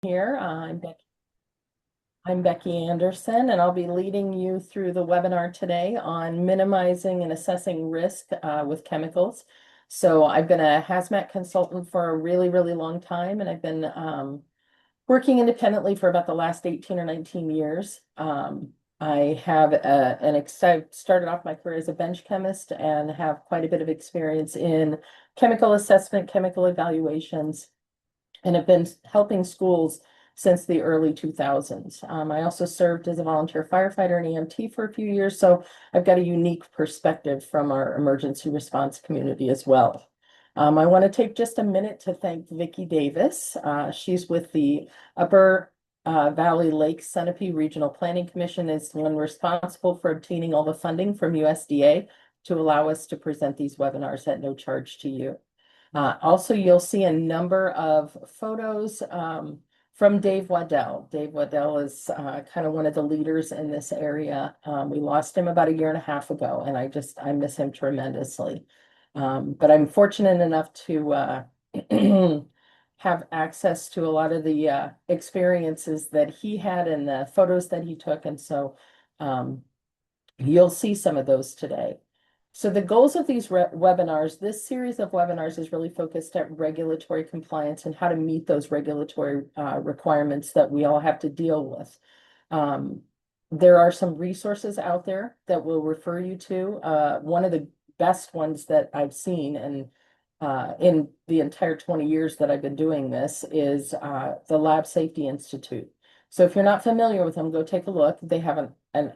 Here. I'm Becky Anderson, and I'll be leading you through the webinar today on minimizing and assessing risk with chemicals. So I've been a hazmat consultant for a really, really long time, and I've been working independently for about the last 18 or 19 years. I have started off my career as a bench chemist and have quite a bit of experience in chemical assessment, chemical evaluations, and have been helping schools since the early 2000s. I also served as a volunteer firefighter and EMT for a few years, so I've got a unique perspective from our emergency response community as well. I want to take just a minute to thank Vicki Davis. She's with the Upper Valley Lake Sunapee Regional Planning Commission, is the one responsible for obtaining all the funding from USDA to allow us to present these webinars at no charge to you. Also, you'll see a number of photos from Dave Waddell. Dave Waddell is kind of one of the leaders in this area. We lost him about a year and a half ago, and I miss him tremendously. But I'm fortunate enough to have access to a lot of the experiences that he had and the photos that he took, and so you'll see some of those today. So the goals of these webinars, this series of webinars is really focused at regulatory compliance and how to meet those regulatory requirements that we all have to deal with. There are some resources out there that we'll refer you to. One of the best ones that I've seen and in the entire 20 years that I've been doing this is the Lab Safety Institute. So if you're not familiar with them, go take a look. They have an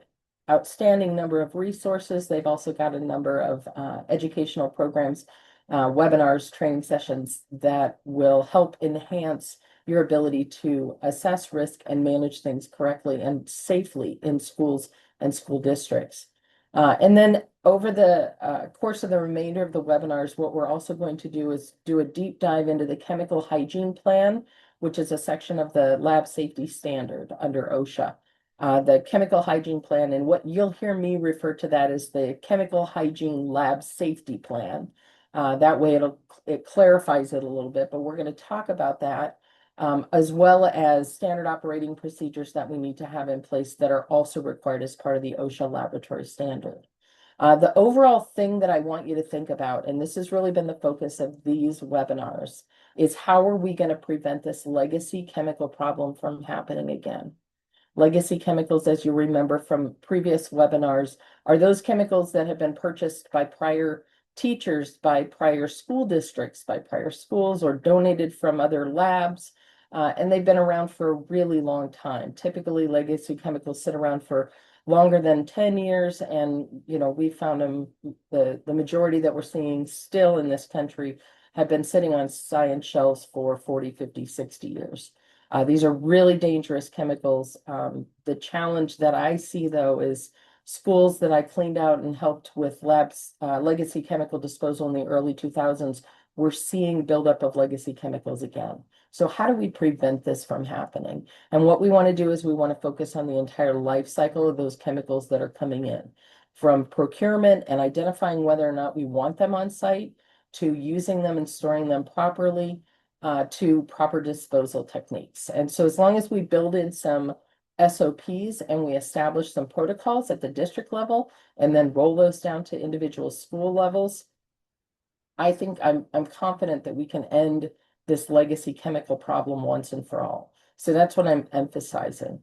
outstanding number of resources. They've also got a number of educational programs, webinars, training sessions that will help enhance your ability to assess risk and manage things correctly and safely in schools and school districts. And then over the course of the remainder of the webinars, what we're also going to do is do a deep dive into the chemical hygiene plan, which is a section of the lab safety standard under OSHA. The chemical hygiene plan, and what you'll hear me refer to that as the chemical hygiene lab safety plan. That way it clarifies it a little bit, but we're going to talk about that as well as standard operating procedures that we need to have in place that are also required as part of the OSHA laboratory standard. The overall thing that I want you to think about, and this has really been the focus of these webinars, is how are we going to prevent this legacy chemical problem from happening again? Legacy chemicals, as you remember from previous webinars, are those chemicals that have been purchased by prior teachers, by prior school districts, by prior schools, or donated from other labs. And they've been around for a really long time. Typically, legacy chemicals sit around for longer than 10 years. And, we found them, the majority that we're seeing still in this country have been sitting on science shelves for 40, 50, 60 years. These are really dangerous chemicals. The challenge that I see, though, is schools that I cleaned out and helped with legacy chemical disposal in the early 2000s, we're seeing buildup of legacy chemicals again. So how do we prevent this from happening? And what we want to do is we want to focus on the entire life cycle of those chemicals that are coming in, from procurement and identifying whether or not we want them on site, to using them and storing them properly, to proper disposal techniques. And so as long as we build in some SOPs and we establish some protocols at the district level and then roll those down to individual school levels, I think I'm confident that we can end this legacy chemical problem once and for all. So that's what I'm emphasizing.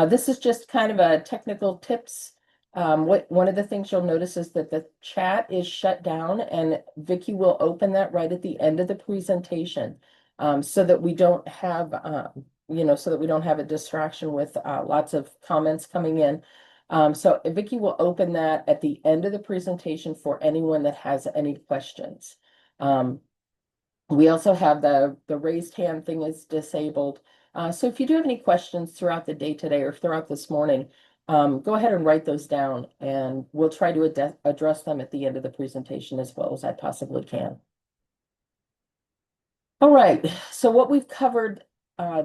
This is just kind of a technical tips. One of the things you'll notice is that the chat is shut down, and Vicki will open that right at the end of the presentation, so that we don't have a distraction with lots of comments coming in. So Vicki will open that at the end of the presentation for anyone that has any questions. We also have the raised hand thing is disabled. So if you do have any questions throughout the day today or throughout this morning, go ahead and write those down, and we'll try to address them at the end of the presentation as well as I possibly can. All right, so what we've covered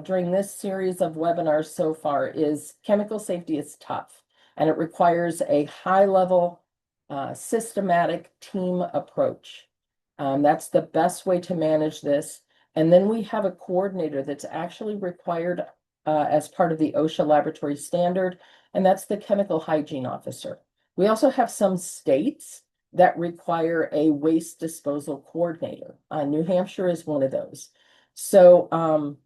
during this series of webinars so far is chemical safety is tough, and it requires a high-level, systematic team approach. That's the best way to manage this. And then we have a coordinator that's actually required as part of the OSHA laboratory standard, and that's the chemical hygiene officer. We also have some states that require a waste disposal coordinator. New Hampshire is one of those. So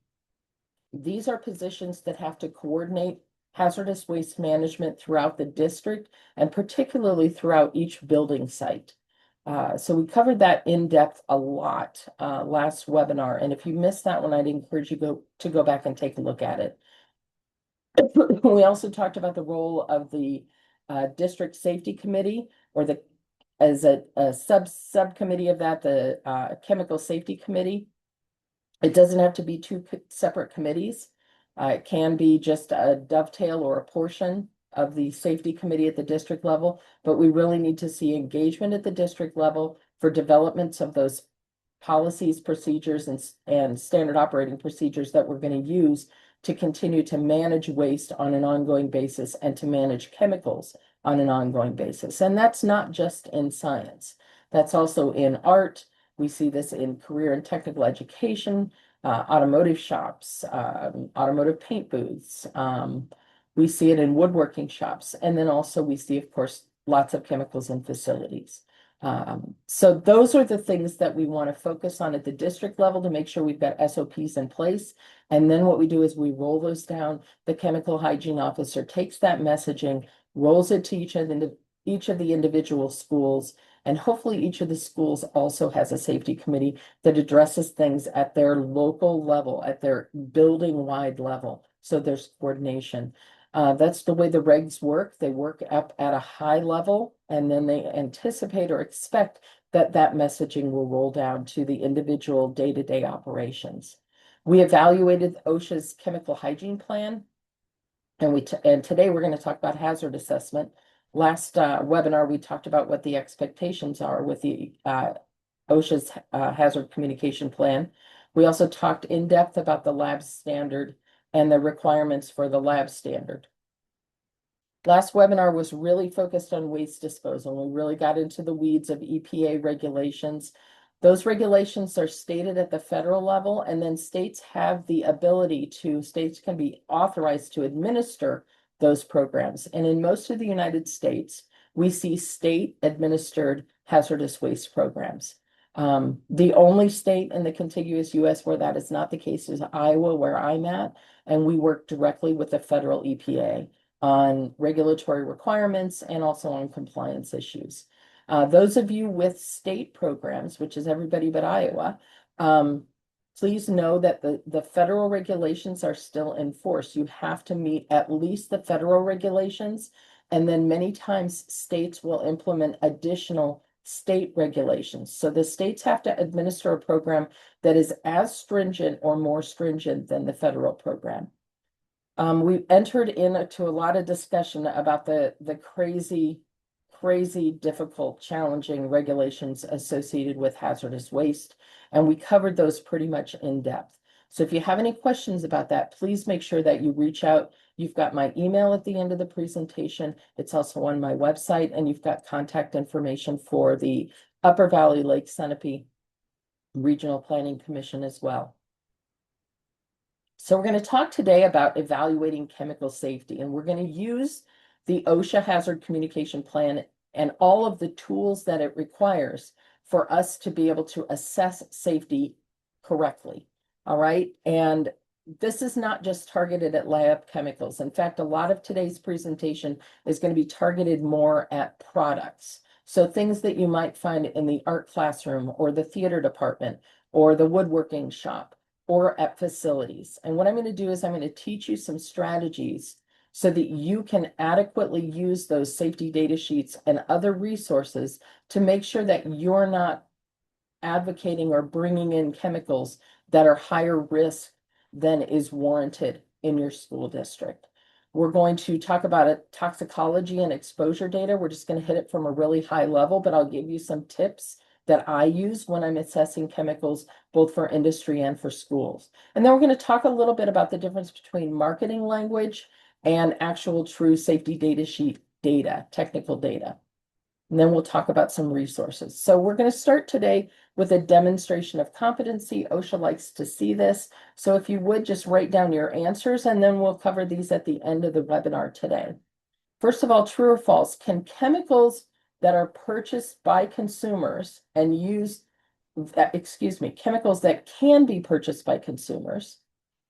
these are positions that have to coordinate hazardous waste management throughout the district and particularly throughout each building site. So we covered that in depth a lot last webinar. And if you missed that one, I'd encourage you to go back and take a look at it. We also talked about the role of the district safety committee, or as a subcommittee of that, the chemical safety committee. It doesn't have to be two separate committees. It can be just a dovetail or a portion of the safety committee at the district level, but we really need to see engagement at the district level for developments of those policies, procedures, and standard operating procedures that we're going to use to continue to manage waste on an ongoing basis and to manage chemicals on an ongoing basis. And that's not just in science. That's also in art. We see this in career and technical education, automotive shops, automotive paint booths. We see it in woodworking shops. And then also we see, of course, lots of chemicals in facilities. So those are the things that we want to focus on at the district level to make sure we've got SOPs in place. And then what we do is we roll those down. The chemical hygiene officer takes that messaging, rolls it to each of the individual schools, and hopefully each of the schools also has a safety committee that addresses things at their local level, at their building-wide level. So there's coordination. That's the way the regs work. They work up at a high level, and then they anticipate or expect that that messaging will roll down to the individual day-to-day operations. We evaluated OSHA's chemical hygiene plan, and today we're going to talk about hazard assessment. Last webinar, we talked about what the expectations are with the OSHA's hazard communication plan. We also talked in depth about the lab standard and the requirements for the lab standard. Last webinar was really focused on waste disposal. We really got into the weeds of EPA regulations. Those regulations are stated at the federal level, and then states have the ability states can be authorized to administer those programs. And in most of the United States, we see state administered hazardous waste programs. The only state in the contiguous US where that is not the case is Iowa, where I'm at, and we work directly with the federal EPA on regulatory requirements and also on compliance issues. Those of you with state programs, which is everybody but Iowa, please know that the federal regulations are still in force. You have to meet at least the federal regulations, and then many times states will implement additional state regulations. So the states have to administer a program that is as stringent or more stringent than the federal program. We entered into a lot of discussion about the crazy, difficult, challenging regulations associated with hazardous waste, and we covered those pretty much in depth. So if you have any questions about that, please make sure that you reach out. You've got my email at the end of the presentation. It's also on my website, and you've got contact information for the Upper Valley Lake Sunapee Regional Planning Commission as well. So we're going to talk today about evaluating chemical safety, and we're going to use the OSHA Hazard Communication Plan and all of the tools that it requires for us to be able to assess safety correctly. All right. And this is not just targeted at lab chemicals. In fact, a lot of today's presentation is going to be targeted more at products. So things that you might find in the art classroom or the theater department or the woodworking shop or at facilities. And what I'm going to do is I'm going to teach you some strategies so that you can adequately use those safety data sheets and other resources to make sure that you're not advocating or bringing in chemicals that are higher risk than is warranted in your school district. We're going to talk about toxicology and exposure data. We're just going to hit it from a really high level, but I'll give you some tips that I use when I'm assessing chemicals, both for industry and for schools. And then we're going to talk a little bit about the difference between marketing language and actual true safety data sheet data, technical data. And then we'll talk about some resources. So we're going to start today with a demonstration of competency. OSHA likes to see this. So if you would just write down your answers, and then we'll cover these at the end of the webinar today. First of all, true or false, can chemicals that are purchased by consumers and used, chemicals that can be purchased by consumers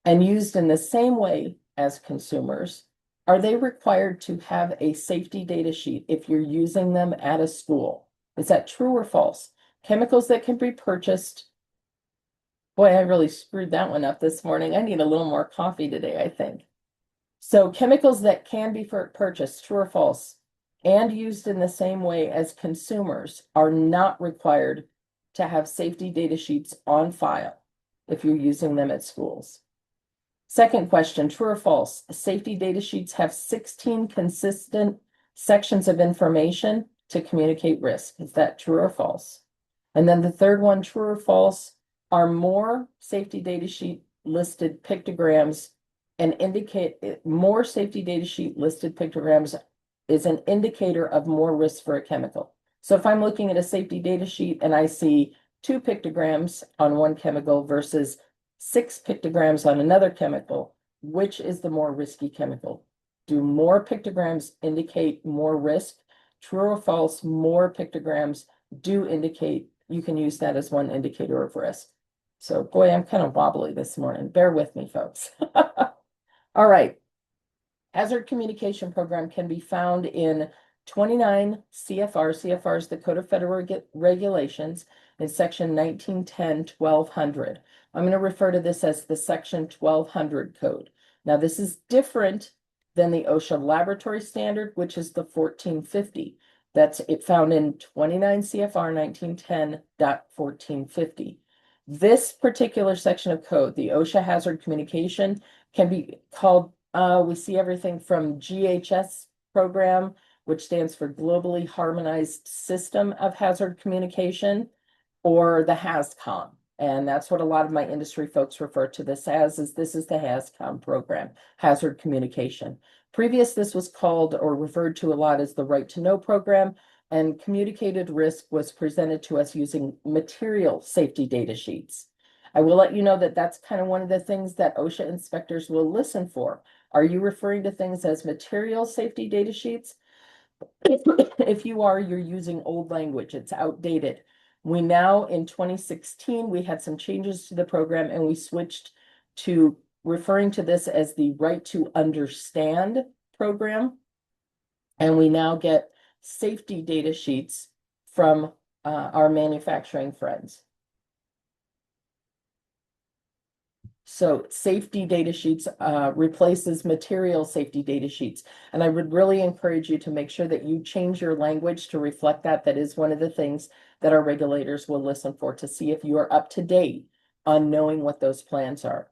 and used in the same way as consumers, are they required to have a safety data sheet if you're using them at a school? Is that true or false? Chemicals that can be purchased. Boy, I really screwed that one up this morning. I need a little more coffee today, I think. So chemicals that can be purchased, true or false, and used in the same way as consumers are not required to have safety data sheets on file if you're using them at schools. Second question, true or false, safety data sheets have 16 consistent sections of information to communicate risk. Is that true or false? And then the third one, true or false, are more safety data sheet listed pictograms and indicate more safety data sheet listed pictograms is an indicator of more risk for a chemical. So if I'm looking at a safety data sheet and I see 2 pictograms on one chemical versus 6 pictograms on another chemical, which is the more risky chemical? Do more pictograms indicate more risk? True or false, more pictograms do indicate, you can use that as one indicator of risk. So boy, I'm kind of wobbly this morning. Bear with me, folks. All right. Hazard communication program can be found in 29 CFR. CFR is the Code of Federal Regulations in section 1910-1200. I'm going to refer to this as the section 1200 code. Now, this is different than the OSHA laboratory standard, which is the 1450. That's it found in 29 CFR 1910.1450. This particular section of code, the OSHA hazard communication, can be called, we see everything from GHS program, which stands for Globally Harmonized System of Hazard Communication, or the HAZCOM. And that's what a lot of my industry folks refer to this as, is this is the HAZCOM program, hazard communication. Previous, this was called or referred to a lot as the Right to Know program, and communicated risk was presented to us using material safety data sheets. I will let you know that that's kind of one of the things that OSHA inspectors will listen for. Are you referring to things as material safety data sheets? If you are, you're using old language. It's outdated. We now, in 2016, we had some changes to the program and we switched to referring to this as the Right to Understand program. And we now get safety data sheets from our manufacturing friends. So safety data sheets replaces material safety data sheets. And I would really encourage you to make sure that you change your language to reflect that. That is one of the things that our regulators will listen for, to see if you are up to date on knowing what those plans are.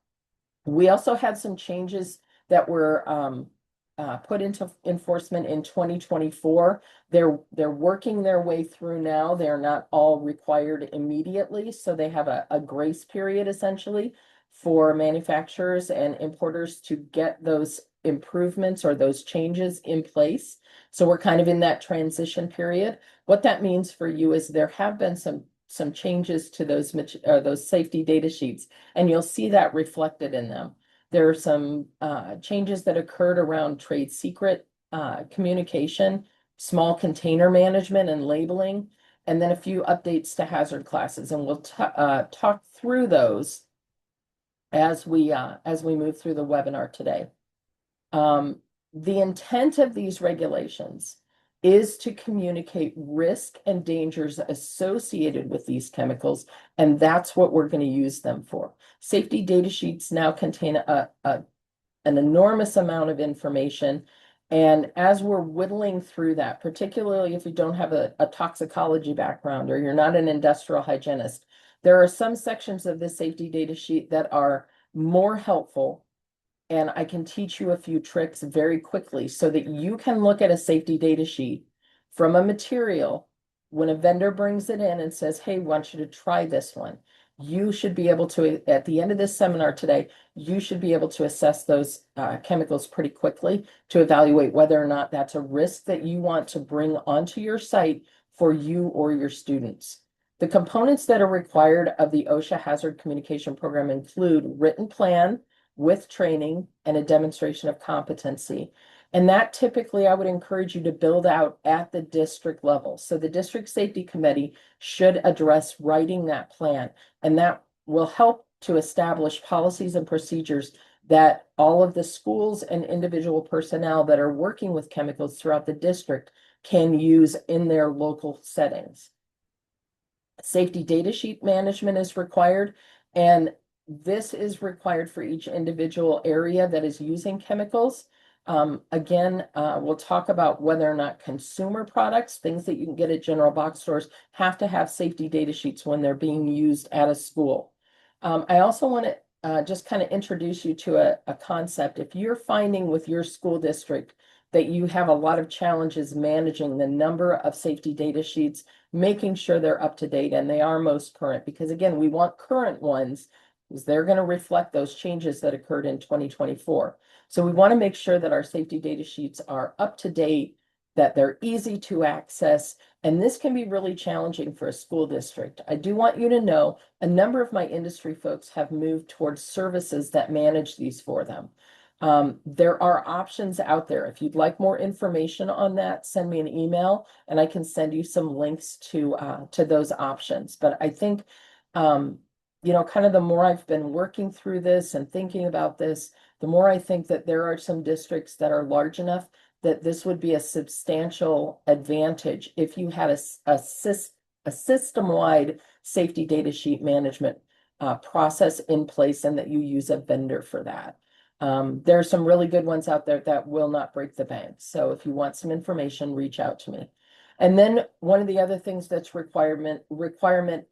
We also had some changes that were put into enforcement in 2024. They're working their way through now. They're not all required immediately, so they have a grace period essentially for manufacturers and importers to get those improvements or those changes in place. So we're kind of in that transition period. What that means for you is there have been some changes to those safety data sheets, and you'll see that reflected in them. There are some changes that occurred around trade secret communication, small container management and labeling, and then a few updates to hazard classes. And we'll talk through those as we move through the webinar today. The intent of these regulations is to communicate risk and dangers associated with these chemicals, and that's what we're going to use them for. Safety data sheets now contain an enormous amount of information, and as we're whittling through that, particularly if you don't have a toxicology background or you're not an industrial hygienist, there are some sections of this safety data sheet that are more helpful. And I can teach you a few tricks very quickly so that you can look at a safety data sheet from a material when a vendor brings it in and says, hey, I want you to try this one. You should be able to, at the end of this seminar today, you should be able to assess those chemicals pretty quickly to evaluate whether or not that's a risk that you want to bring onto your site for you or your students. The components that are required of the OSHA hazard communication program include written plan with training and a demonstration of competency. And that typically I would encourage you to build out at the district level. So the district safety committee should address writing that plan, and that will help to establish policies and procedures that all of the schools and individual personnel that are working with chemicals throughout the district can use in their local settings. Safety data sheet management is required, and this is required for each individual area that is using chemicals. Again, we'll talk about whether or not consumer products, things that you can get at general box stores, have to have safety data sheets when they're being used at a school. I also want to just kind of introduce you to a concept. If you're finding with your school district that you have a lot of challenges managing the number of safety data sheets, making sure they're up to date and they are most current, because again, we want current ones because they're going to reflect those changes that occurred in 2024. So we want to make sure that our safety data sheets are up to date, that they're easy to access, and this can be really challenging for a school district. I do want you to know a number of my industry folks have moved towards services that manage these for them. There are options out there. If you'd like more information on that, send me an email and I can send you some links to those options. But I think, kind of the more I've been working through this and thinking about this, the more I think that there are some districts that are large enough that this would be a substantial advantage if you had a system-wide safety data sheet management process in place and that you use a vendor for that. There are some really good ones out there that will not break the bank. So if you want some information, reach out to me. And then one of the other things that's requirement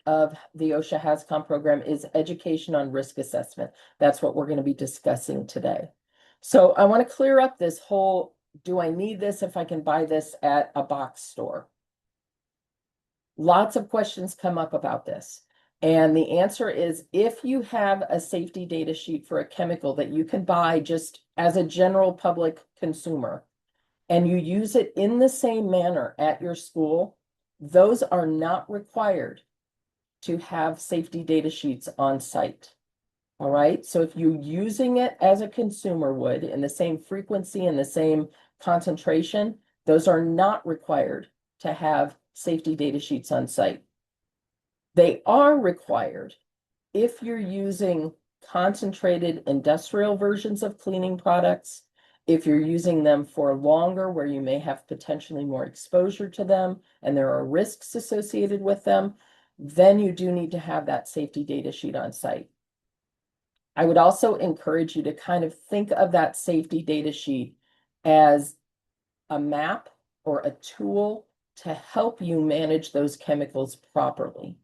of the OSHA HAZCOM program is education on risk assessment. That's what we're going to be discussing today. So I want to clear up this whole, do I need this if I can buy this at a box store? Lots of questions come up about this. And the answer is, if you have a safety data sheet for a chemical that you can buy just as a general public consumer, and you use it in the same manner at your school, those are not required to have safety data sheets on site. All right, so if you're using it as a consumer would in the same frequency and the same concentration, those are not required to have safety data sheets on site. They are required if you're using concentrated industrial versions of cleaning products, if you're using them for longer where you may have potentially more exposure to them and there are risks associated with them, then you do need to have that safety data sheet on site. I would also encourage you to kind of think of that safety data sheet as a map or a tool to help you manage those chemicals properly.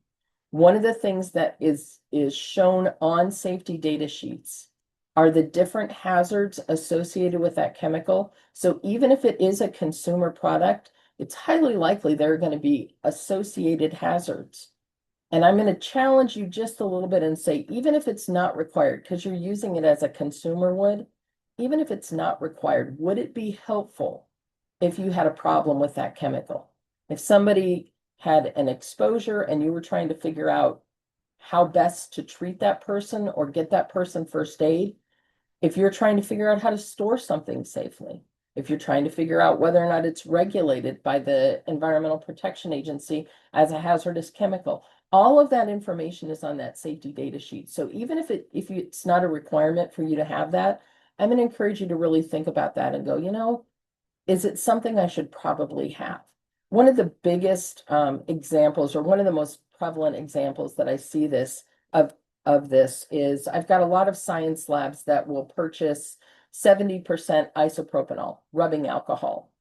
One of the things that is shown on safety data sheets are the different hazards associated with that chemical. So even if it is a consumer product, it's highly likely there are going to be associated hazards. And I'm going to challenge you just a little bit and say, even if it's not required, because you're using it as a consumer would, even if it's not required, would it be helpful if you had a problem with that chemical? If somebody had an exposure and you were trying to figure out how best to treat that person or get that person first aid, if you're trying to figure out how to store something safely, if you're trying to figure out whether or not it's regulated by the Environmental Protection Agency as a hazardous chemical, all of that information is on that safety data sheet. So even if it's not a requirement for you to have that, I'm going to encourage you to really think about that and go, is it something I should probably have? One of the biggest examples, or one of the most prevalent examples that I see of this is, I've got a lot of science labs that will purchase 70% isopropanol, rubbing alcohol,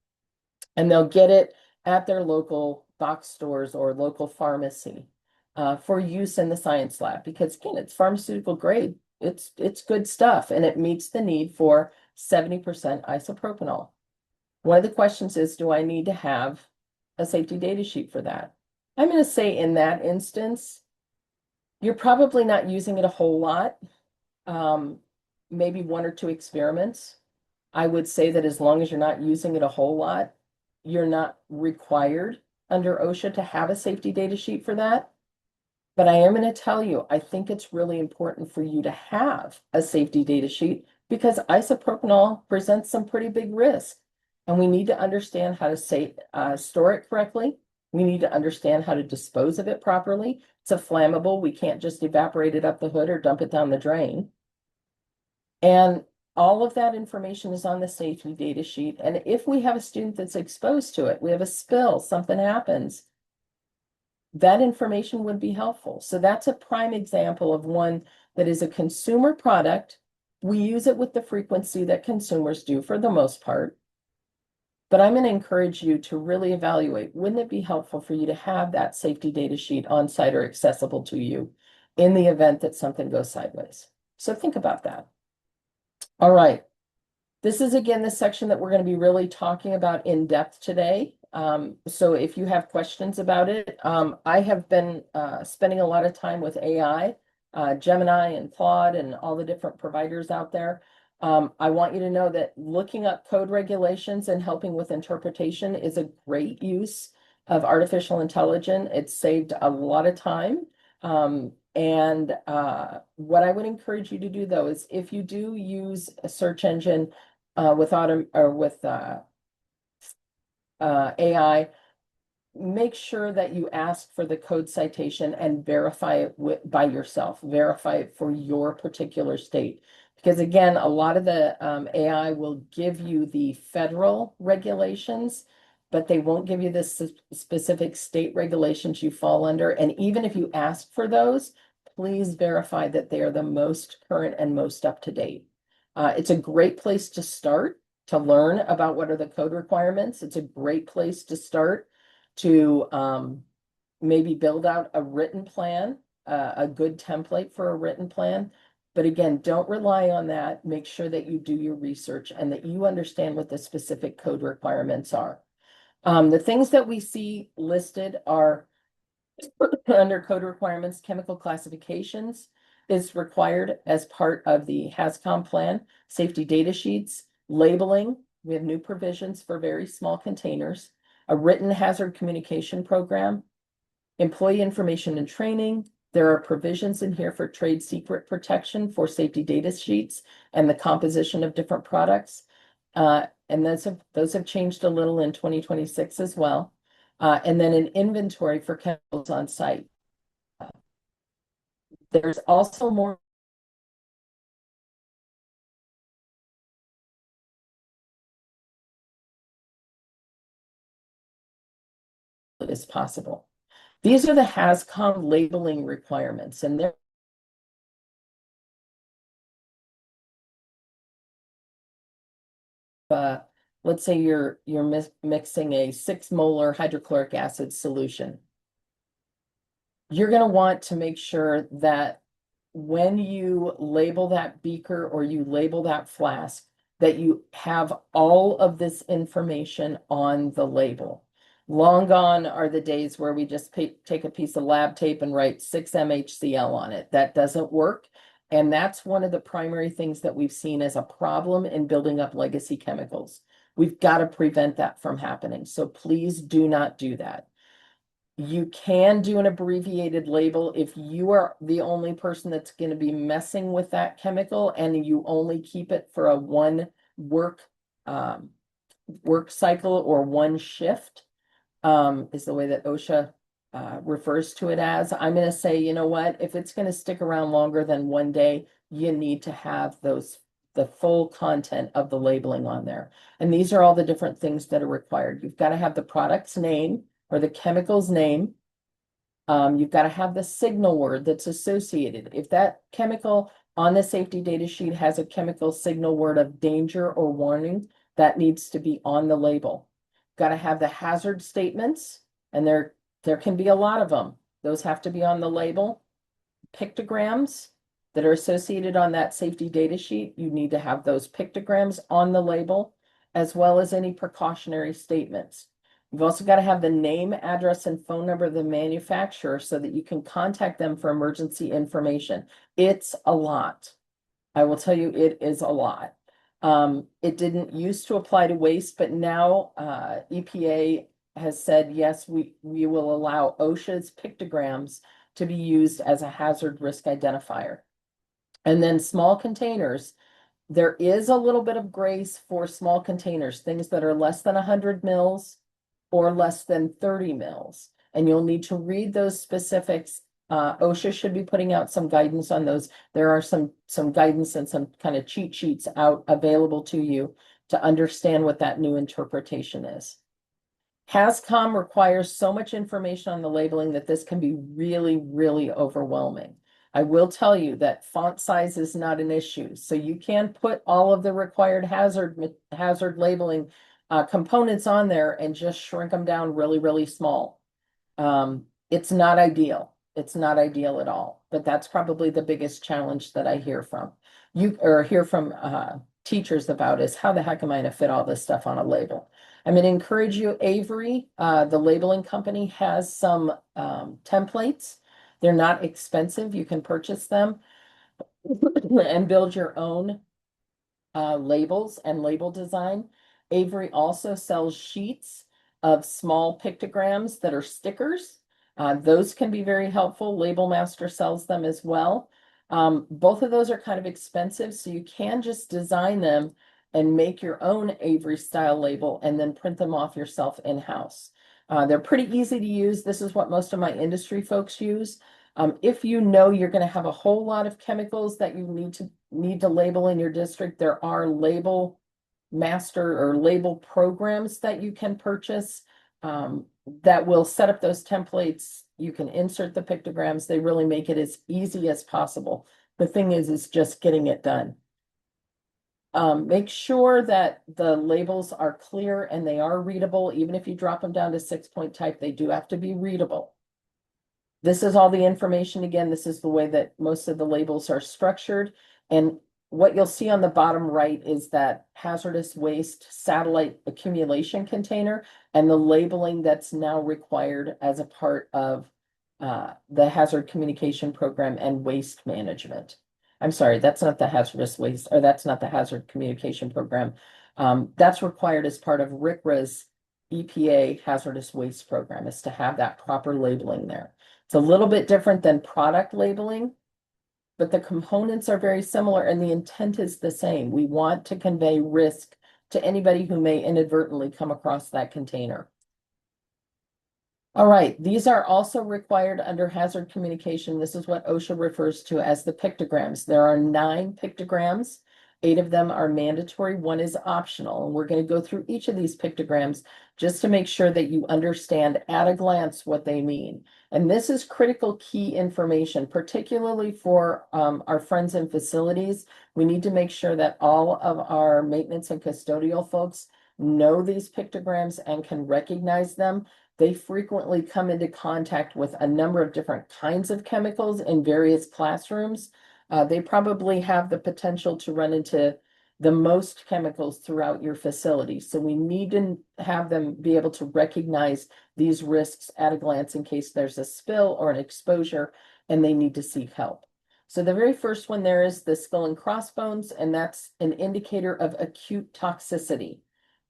and they'll get it at their local box stores or local pharmacy for use in the science lab, because again, it's pharmaceutical grade. It's good stuff, and it meets the need for 70% isopropanol. One of the questions is, do I need to have a safety data sheet for that? I'm going to say in that instance, you're probably not using it a whole lot, maybe one or two experiments. I would say that as long as you're not using it a whole lot, you're not required under OSHA to have a safety data sheet for that. But I am going to tell you, I think it's really important for you to have a safety data sheet because isopropanol presents some pretty big risk. And we need to understand how to store it correctly. We need to understand how to dispose of it properly. It's a flammable. We can't just evaporate it up the hood or dump it down the drain. And all of that information is on the safety data sheet. And if we have a student that's exposed to it, we have a spill, something happens, that information would be helpful. So that's a prime example of one that is a consumer product. We use it with the frequency that consumers do for the most part. But I'm going to encourage you to really evaluate, wouldn't it be helpful for you to have that safety data sheet on site or accessible to you in the event that something goes sideways? So think about that. All right. This is again the section that we're going to be really talking about in depth today. So if you have questions about it, I have been spending a lot of time with AI, Gemini and Claude and all the different providers out there. I want you to know that looking up code regulations and helping with interpretation is a great use of artificial intelligence. It's saved a lot of time. What I would encourage you to do though is if you do use a search engine with AI, make sure that you ask for the code citation and verify it by yourself. Verify it for your particular state. Because again, a lot of the AI will give you the federal regulations, but they won't give you the specific state regulations you fall under. And even if you ask for those, please verify that they are the most current and most up to date. It's a great place to start to learn about what are the code requirements. It's a great place to start to maybe build out a written plan, a good template for a written plan. But again, don't rely on that. Make sure that you do your research and that you understand what the specific code requirements are. The things that we see listed are under code requirements, chemical classifications is required as part of the HAZCOM plan, safety data sheets, labeling. We have new provisions for very small containers, a written hazard communication program, employee information and training. There are provisions in here for trade secret protection for safety data sheets and the composition of different products. And those have changed a little in 2026 as well. And then an inventory for chemicals on site. There's also more as possible. These are the HAZCOM labeling requirements, and they're let's say you're mixing a 6 molar hydrochloric acid solution. You're going to want to make sure that when you label that beaker or you label that flask, that you have all of this information on the label. Long gone are the days where we just take a piece of lab tape and write 6-MHCl on it. That doesn't work. And that's one of the primary things that we've seen as a problem in building up legacy chemicals. We've got to prevent that from happening. So please do not do that. You can do an abbreviated label if you are the only person that's going to be messing with that chemical and you only keep it for a one work cycle or one shift, is the way that OSHA refers to it as. I'm going to say, you know what, if it's going to stick around longer than one day, you need to have the full content of the labeling on there. And these are all the different things that are required. You've got to have the product's name or the chemical's name. You've got to have the signal word that's associated. If that chemical on the safety data sheet has a chemical signal word of danger or warning, that needs to be on the label. Got to have the hazard statements, and there can be a lot of them. Those have to be on the label. Pictograms that are associated on that safety data sheet, you need to have those pictograms on the label, as well as any precautionary statements. You've also got to have the name, address, and phone number of the manufacturer so that you can contact them for emergency information. It's a lot. I will tell you, it is a lot. It didn't used to apply to waste, but now EPA has said, yes, we will allow OSHA's pictograms to be used as a hazard risk identifier. And then small containers, there is a little bit of grace for small containers, things that are less than 100 mils or less than 30 mils. And you'll need to read those specifics. OSHA should be putting out some guidance on those. There are some guidance and some kind of cheat sheets out available to you to understand what that new interpretation is. HazCom requires so much information on the labeling that this can be really, really overwhelming. I will tell you that font size is not an issue, so you can put all of the required hazard labeling components on there and just shrink them down really, really small. It's not ideal. It's not ideal at all, but that's probably the biggest challenge that I hear from teachers about is how the heck am I going to fit all this stuff on a label? I'm going to encourage you, Avery, the labeling company has some templates. They're not expensive. You can purchase them and build your own labels and label design. Avery also sells sheets of small pictograms that are stickers. Those can be very helpful. Label Master sells them as well. Both of those are kind of expensive, so you can just design them and make your own Avery style label and then print them off yourself in-house. They're pretty easy to use. This is what most of my industry folks use. If you know you're going to have a whole lot of chemicals that you need to label in your district, there are label master or label programs that you can purchase that will set up those templates. You can insert the pictograms. They really make it as easy as possible. The thing is just getting it done. Make sure that the labels are clear and they are readable. Even if you drop them down to 6-point type, they do have to be readable. This is all the information. Again, this is the way that most of the labels are structured. And what you'll see on the bottom right is that hazardous waste satellite accumulation container and the labeling that's now required as a part of the hazard communication program and waste management. I'm sorry, that's not the hazardous waste, or that's not the hazard communication program. That's required as part of RCRA's EPA hazardous waste program, is to have that proper labeling there. It's a little bit different than product labeling, but the components are very similar and the intent is the same. We want to convey risk to anybody who may inadvertently come across that container. All right, these are also required under hazard communication. This is what OSHA refers to as the pictograms. There are 9 pictograms. 8 of them are mandatory, 1 is optional. And we're going to go through each of these pictograms just to make sure that you understand at a glance what they mean. And this is critical key information, particularly for our friends in facilities. We need to make sure that all of our maintenance and custodial folks know these pictograms and can recognize them. They frequently come into contact with a number of different kinds of chemicals in various classrooms. They probably have the potential to run into the most chemicals throughout your facility. So we need to have them be able to recognize these risks at a glance in case there's a spill or an exposure and they need to seek help. So the very first one there is the skull and crossbones, and that's an indicator of acute toxicity.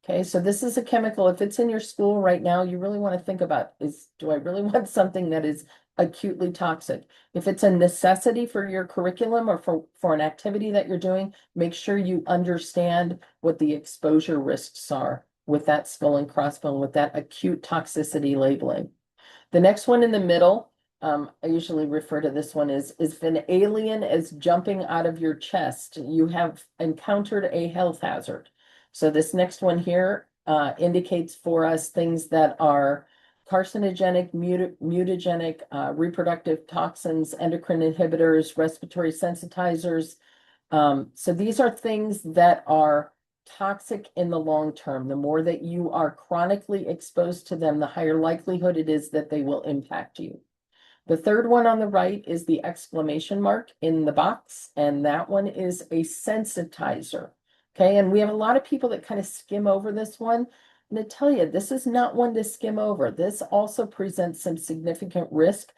Okay, so this is a chemical. If it's in your school right now, you really want to think about do I really want something that is acutely toxic? If it's a necessity for your curriculum or for an activity that you're doing, make sure you understand what the exposure risks are with that skull and crossbone, with that acute toxicity labeling. The next one in the middle, I usually refer to this one as if an alien is jumping out of your chest, you have encountered a health hazard. So this next one here indicates for us things that are carcinogenic, mutagenic, reproductive toxins, endocrine inhibitors, respiratory sensitizers. So these are things that are toxic in the long term. The more that you are chronically exposed to them, the higher likelihood it is that they will impact you. The third one on the right is the exclamation mark in the box, and that one is a sensitizer. Okay, and we have a lot of people that kind of skim over this one. And to tell you, this is not one to skim over. This also presents some significant risk.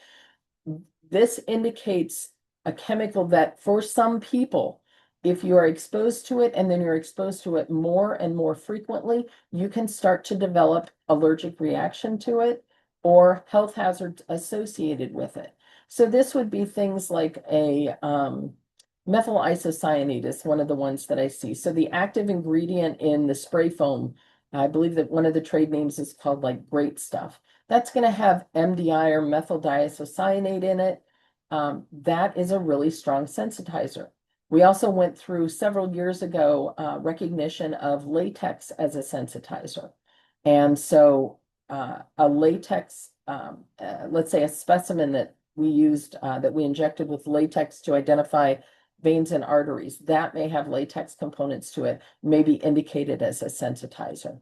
This indicates a chemical that for some people, if you are exposed to it and then you're exposed to it more and more frequently, you can start to develop allergic reaction to it or health hazards associated with it. So this would be things like a methyl isocyanate is one of the ones that I see. So the active ingredient in the spray foam, I believe that one of the trade names is called like Great Stuff. That's going to have MDI or methyl diisocyanate in it. That is a really strong sensitizer. We also went through several years ago recognition of latex as a sensitizer. And so a latex, let's say a specimen that we used, that we injected with latex to identify veins and arteries, that may have latex components to it, may be indicated as a sensitizer.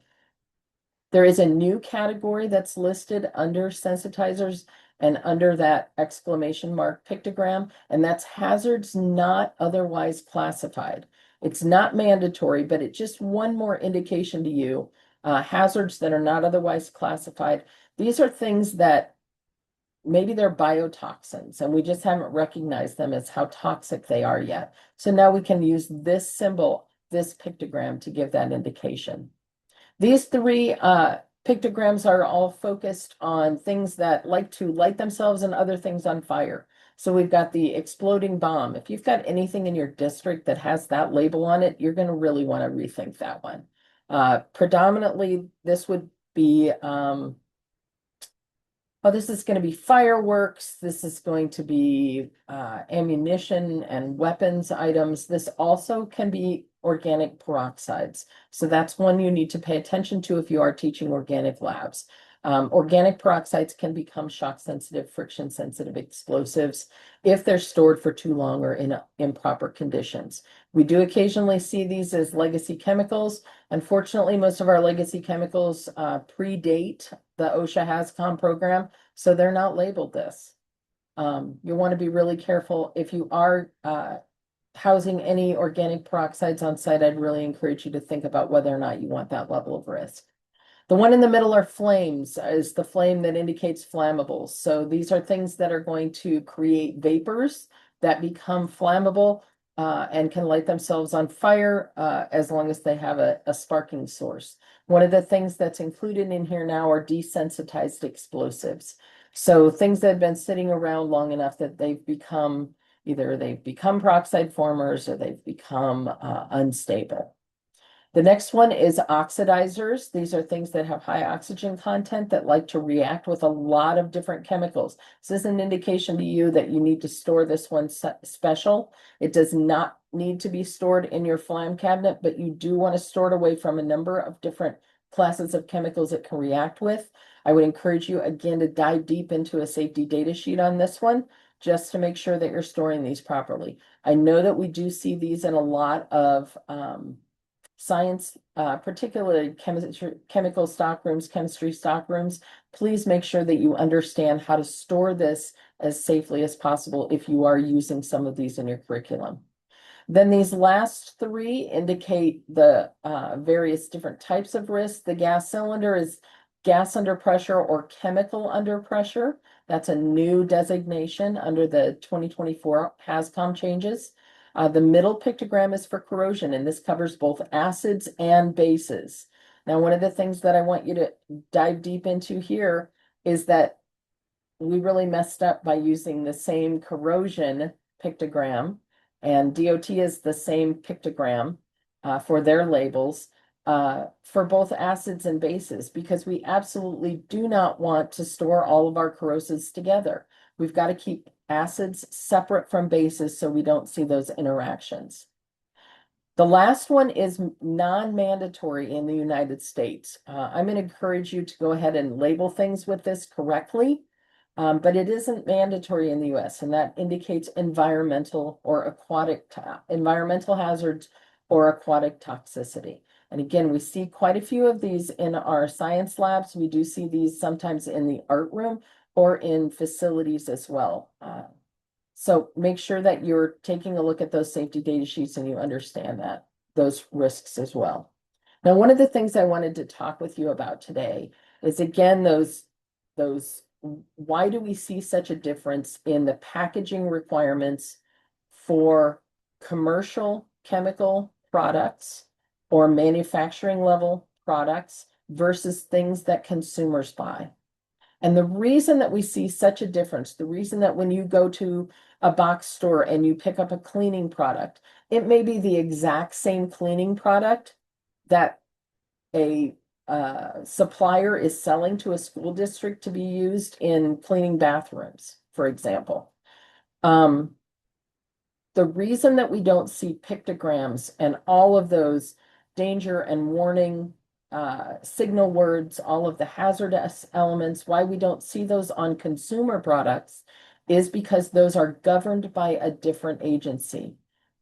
There is a new category that's listed under sensitizers and under that exclamation mark pictogram, and that's hazards not otherwise classified. It's not mandatory, but it's just one more indication to you. Hazards that are not otherwise classified. These are things that maybe they're biotoxins and we just haven't recognized them as how toxic they are yet. So now we can use this symbol, this pictogram, to give that indication. These three pictograms are all focused on things that like to light themselves and other things on fire. So we've got the exploding bomb. If you've got anything in your district that has that label on it, you're going to really want to rethink that one. Predominantly, this would be, this is going to be fireworks. This is going to be ammunition and weapons items. This also can be organic peroxides. So that's one you need to pay attention to if you are teaching organic labs. Organic peroxides can become shock sensitive, friction sensitive explosives if they're stored for too long or in improper conditions. We do occasionally see these as legacy chemicals. Unfortunately, most of our legacy chemicals predate the OSHA HAZCOM program, so they're not labeled this. You want to be really careful. If you are housing any organic peroxides on site, I'd really encourage you to think about whether or not you want that level of risk. The one in the middle are flames, is the flame that indicates flammables. So these are things that are going to create vapors that become flammable and can light themselves on fire as long as they have a sparking source. One of the things that's included in here now are desensitized explosives. So things that have been sitting around long enough that they've become, either they've become peroxide formers or they've become unstable. The next one is oxidizers. These are things that have high oxygen content that like to react with a lot of different chemicals. This is an indication to you that you need to store this one special. It does not need to be stored in your flam cabinet, but you do want to store it away from a number of different classes of chemicals it can react with. I would encourage you again to dive deep into a safety data sheet on this one, just to make sure that you're storing these properly. I know that we do see these in a lot of science, particularly chemical stockrooms, chemistry stockrooms. Please make sure that you understand how to store this as safely as possible if you are using some of these in your curriculum. Then these last three indicate the various different types of risk. The gas cylinder is gas under pressure or chemical under pressure. That's a new designation under the 2024 HAZCOM changes. The middle pictogram is for corrosion, and this covers both acids and bases. Now, one of the things that I want you to dive deep into here is that we really messed up by using the same corrosion pictogram, and DOT is the same pictogram for their labels for both acids and bases, because we absolutely do not want to store all of our corrosives together. We've got to keep acids separate from bases so we don't see those interactions. The last one is non-mandatory in the United States. I'm going to encourage you to go ahead and label things with this correctly, but it isn't mandatory in the US, and that indicates environmental hazards or aquatic toxicity. And again, we see quite a few of these in our science labs. We do see these sometimes in the art room or in facilities as well. So make sure that you're taking a look at those safety data sheets and you understand that, those risks as well. Now, one of the things I wanted to talk with you about today is, again, why do we see such a difference in the packaging requirements for commercial chemical products or manufacturing level products versus things that consumers buy? And the reason that we see such a difference, the reason that when you go to a box store and you pick up a cleaning product, it may be the exact same cleaning product that a supplier is selling to a school district to be used in cleaning bathrooms, for example. The reason that we don't see pictograms and all of those danger and warning signal words, all of the hazardous elements, why we don't see those on consumer products is because those are governed by a different agency.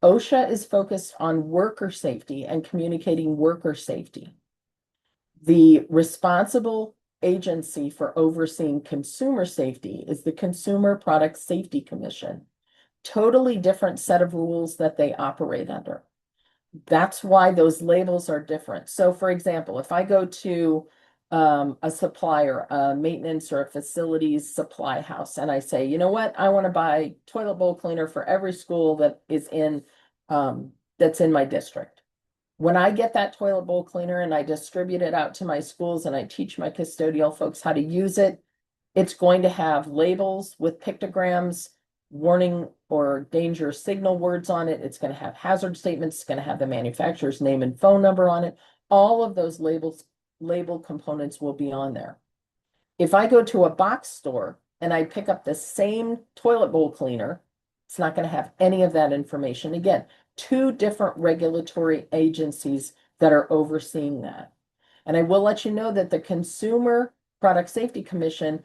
OSHA is focused on worker safety and communicating worker safety. The responsible agency for overseeing consumer safety is the Consumer Product Safety Commission. Totally different set of rules that they operate under. That's why those labels are different. So for example, if I go to a supplier, a maintenance or a facilities supply house, and I say, you know what, I want to buy toilet bowl cleaner for every school that is that's in my district. When I get that toilet bowl cleaner and I distribute it out to my schools and I teach my custodial folks how to use it, it's going to have labels with pictograms, warning or danger signal words on it. It's going to have hazard statements. It's going to have the manufacturer's name and phone number on it. All of those label components will be on there. If I go to a box store and I pick up the same toilet bowl cleaner, it's not going to have any of that information. Again, two different regulatory agencies that are overseeing that. And I will let you know that the Consumer Product Safety Commission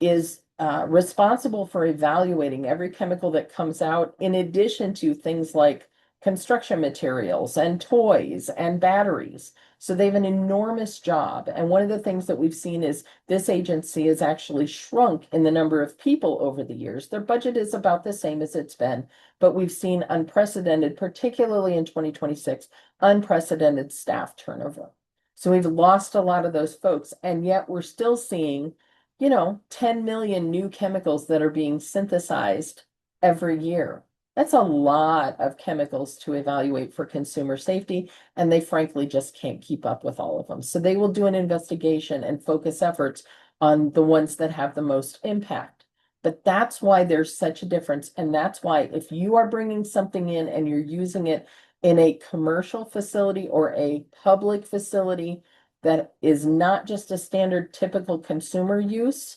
is responsible for evaluating every chemical that comes out, in addition to things like construction materials and toys and batteries. So they have an enormous job. And one of the things that we've seen is this agency has actually shrunk in the number of people over the years. Their budget is about the same as it's been, but we've seen unprecedented, particularly in 2026, unprecedented staff turnover. So we've lost a lot of those folks, and yet we're still seeing 10 million new chemicals that are being synthesized every year. That's a lot of chemicals to evaluate for consumer safety, and they frankly just can't keep up with all of them. So they will do an investigation and focus efforts on the ones that have the most impact. But that's why there's such a difference. And that's why if you are bringing something in and you're using it in a commercial facility or a public facility, that is not just a standard typical consumer use,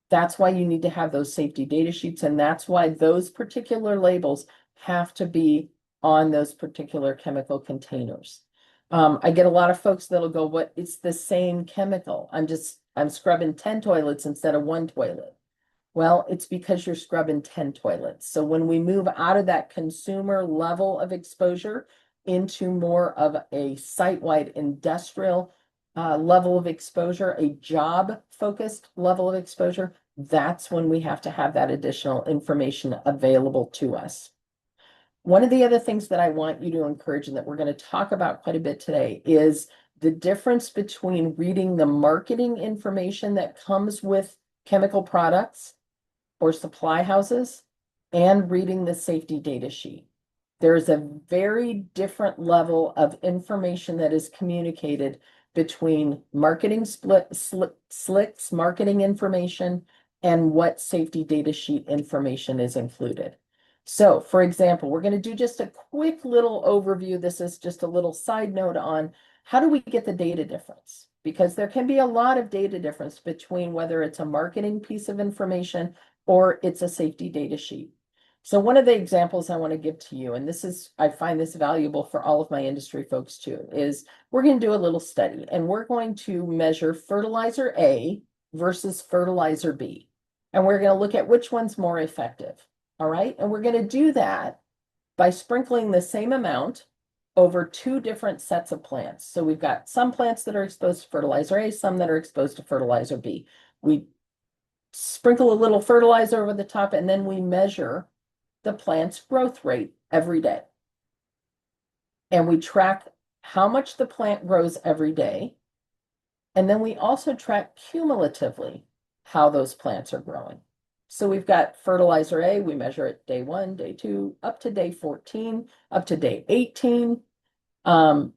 that's why you need to have those safety data sheets. And that's why those particular labels have to be on those particular chemical containers. I get a lot of folks that'll go, what, it's the same chemical. I'm scrubbing 10 toilets instead of one toilet. Well, it's because you're scrubbing 10 toilets. So when we move out of that consumer level of exposure into more of a site-wide industrial level of exposure, a job-focused level of exposure, that's when we have to have that additional information available to us. One of the other things that I want you to encourage and that we're going to talk about quite a bit today is the difference between reading the marketing information that comes with chemical products or supply houses and reading the safety data sheet. There's a very different level of information that is communicated between marketing slicks, marketing information, and what safety data sheet information is included. So for example, we're going to do just a quick little overview. This is just a little side note on how do we get the data difference? Because there can be a lot of data difference between whether it's a marketing piece of information or it's a safety data sheet. So one of the examples I want to give to you, and I find this valuable for all of my industry folks too, is we're going to do a little study and we're going to measure fertilizer A versus fertilizer B. And we're going to look at which one's more effective. All right. And we're going to do that by sprinkling the same amount over two different sets of plants. So we've got some plants that are exposed to fertilizer A, some that are exposed to fertilizer B. We sprinkle a little fertilizer over the top, and then we measure the plant's growth rate every day. And we track how much the plant grows every day. And then we also track cumulatively how those plants are growing. So we've got fertilizer A, we measure it day 1, day 2, up to day 14, up to day 18. Do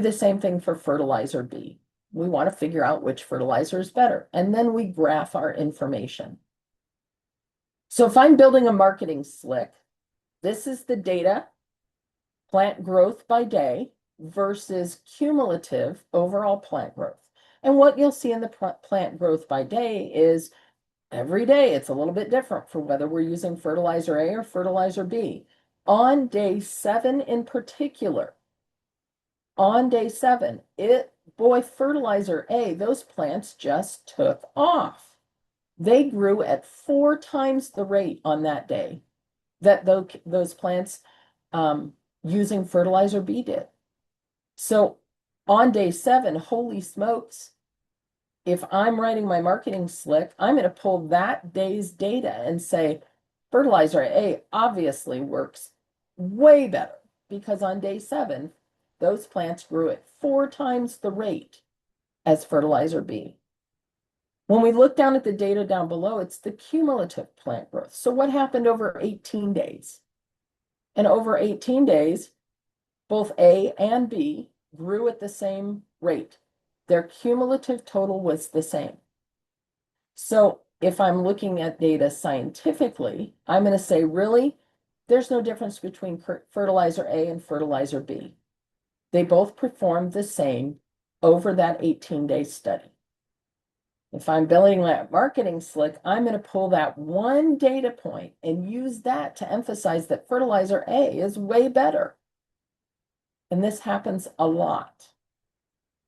the same thing for fertilizer B. we want to figure out which fertilizer is better. And then we graph our information. So if I'm building a marketing slick, this is the data, plant growth by day versus cumulative overall plant growth. And what you'll see in the plant growth by day is every day it's a little bit different for whether we're using fertilizer A or fertilizer B. On day 7 in particular, on day 7, fertilizer A, those plants just took off. They grew at 4 times the rate on that day that those plants using fertilizer B did. So on day 7, holy smokes, if I'm writing my marketing slick, I'm going to pull that day's data and say, fertilizer A obviously works way better because on day 7, those plants grew at 4 times the rate as fertilizer B. When we look down at the data down below, it's the cumulative plant growth. So what happened over 18 days? And over 18 days, both A and B grew at the same rate. Their cumulative total was the same. So if I'm looking at data scientifically, I'm going to say, really, there's no difference between fertilizer A and fertilizer B. They both performed the same over that 18-day study. If I'm building that marketing slick, I'm going to pull that one data point and use that to emphasize that fertilizer A is way better. And this happens a lot.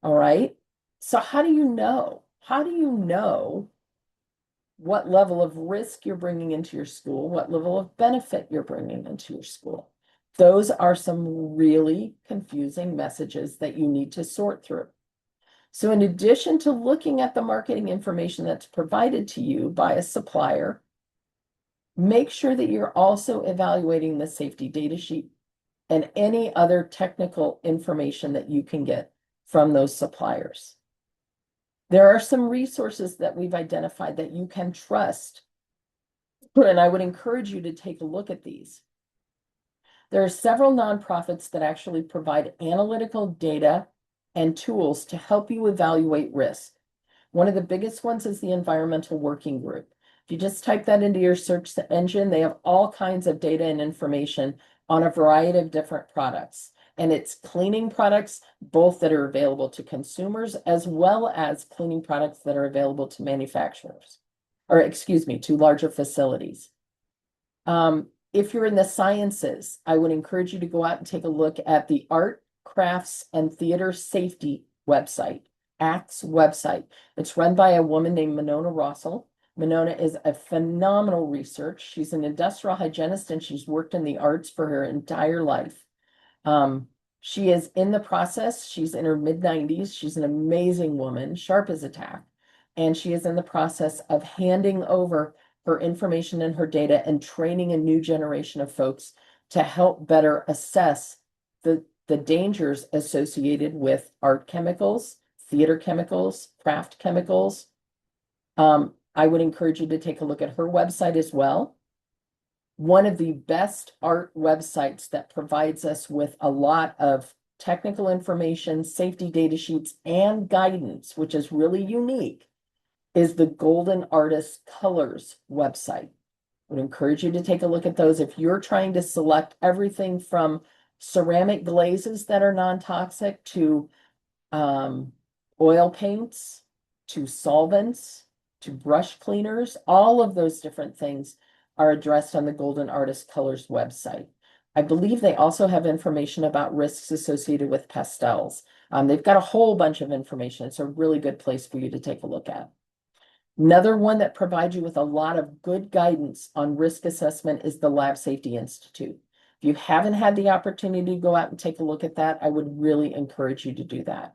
All right. So how do you know? How do you know what level of risk you're bringing into your school, what level of benefit you're bringing into your school? Those are some really confusing messages that you need to sort through. So in addition to looking at the marketing information that's provided to you by a supplier, make sure that you're also evaluating the safety data sheet and any other technical information that you can get from those suppliers. There are some resources that we've identified that you can trust, and I would encourage you to take a look at these. There are several nonprofits that actually provide analytical data and tools to help you evaluate risk. One of the biggest ones is the Environmental Working Group. If you just type that into your search engine, they have all kinds of data and information on a variety of different products. And it's cleaning products, both that are available to consumers, as well as cleaning products that are available to manufacturers, or excuse me, to larger facilities. If you're in the sciences, I would encourage you to go out and take a look at the Art, Crafts, and Theater Safety website, ACT's website. It's run by a woman named Monona Rossell. Monona is a phenomenal researcher. She's an industrial hygienist and she's worked in the arts for her entire life. She is in the process. She's in her mid-90s. She's an amazing woman, sharp as a tack. And she is in the process of handing over her information and her data and training a new generation of folks to help better assess the dangers associated with art chemicals, theater chemicals, craft chemicals. I would encourage you to take a look at her website as well. One of the best art websites that provides us with a lot of technical information, safety data sheets, and guidance, which is really unique, is the Golden Artist Colors website. I would encourage you to take a look at those. If you're trying to select everything from ceramic glazes that are non-toxic to oil paints, to solvents, to brush cleaners, all of those different things are addressed on the Golden Artist Colors website. I believe they also have information about risks associated with pastels. They've got a whole bunch of information. It's a really good place for you to take a look at. Another one that provides you with a lot of good guidance on risk assessment is the Lab Safety Institute. If you haven't had the opportunity to go out and take a look at that, I would really encourage you to do that.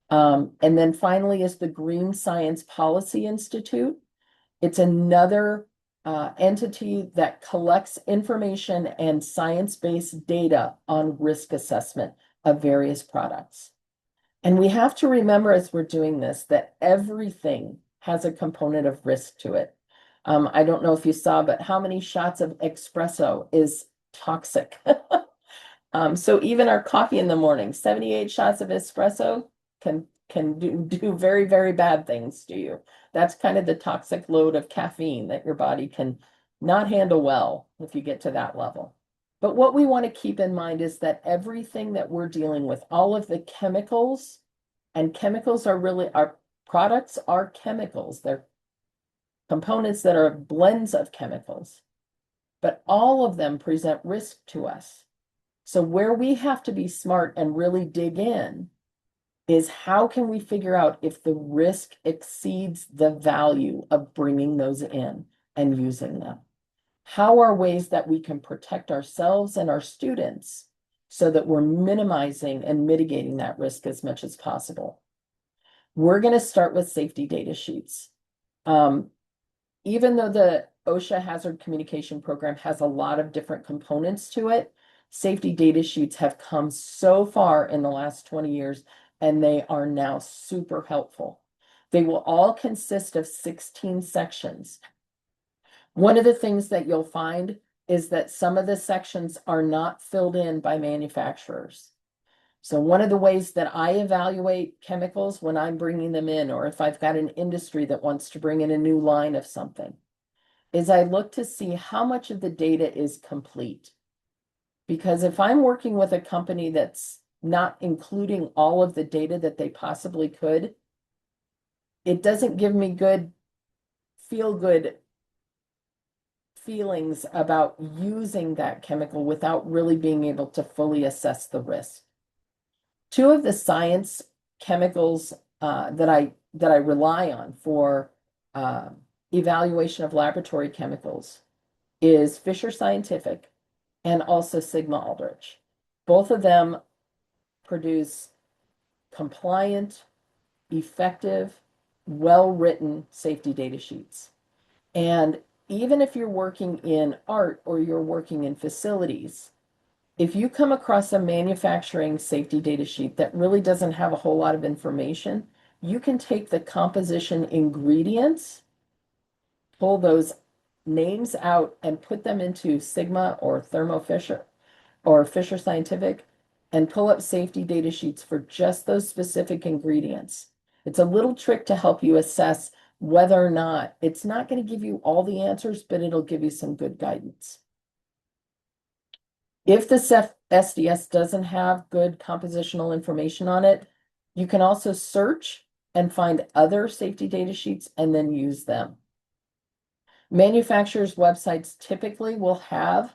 And then finally is the Green Science Policy Institute. It's another entity that collects information and science-based data on risk assessment of various products. And we have to remember as we're doing this that everything has a component of risk to it. I don't know if you saw, but how many shots of espresso is toxic? So even our coffee in the morning, 78 shots of espresso can can do very, very bad things to you. That's kind of the toxic load of caffeine that your body can not handle well if you get to that level. But what we want to keep in mind is that everything that we're dealing with, all of the chemicals, and chemicals are really, our products are chemicals. They're components that are blends of chemicals, but all of them present risk to us. So where we have to be smart and really dig in is how can we figure out if the risk exceeds the value of bringing those in and using them? How are ways that we can protect ourselves and our students so that we're minimizing and mitigating that risk as much as possible? We're going to start with safety data sheets. Even though the OSHA Hazard Communication Program has a lot of different components to it, safety data sheets have come so far in the last 20 years, and they are now super helpful. They will all consist of 16 sections. One of the things that you'll find is that some of the sections are not filled in by manufacturers. So one of the ways that I evaluate chemicals when I'm bringing them in, or if I've got an industry that wants to bring in a new line of something, is I look to see how much of the data is complete. Because if I'm working with a company that's not including all of the data that they possibly could, it doesn't give me good feelings about using that chemical without really being able to fully assess the risk. Two of the science chemicals that I rely on for evaluation of laboratory chemicals is Fisher Scientific and also Sigma Aldrich. Both of them produce compliant, effective, well-written safety data sheets. And even if you're working in art or you're working in facilities, if you come across a manufacturing safety data sheet that really doesn't have a whole lot of information, you can take the composition ingredients, pull those names out and put them into Sigma or Thermo Fisher or Fisher Scientific and pull up safety data sheets for just those specific ingredients. It's a little trick to help you assess whether or not, it's not going to give you all the answers, but it'll give you some good guidance. If the SDS doesn't have good compositional information on it, you can also search and find other safety data sheets and then use them. Manufacturers' websites typically will have,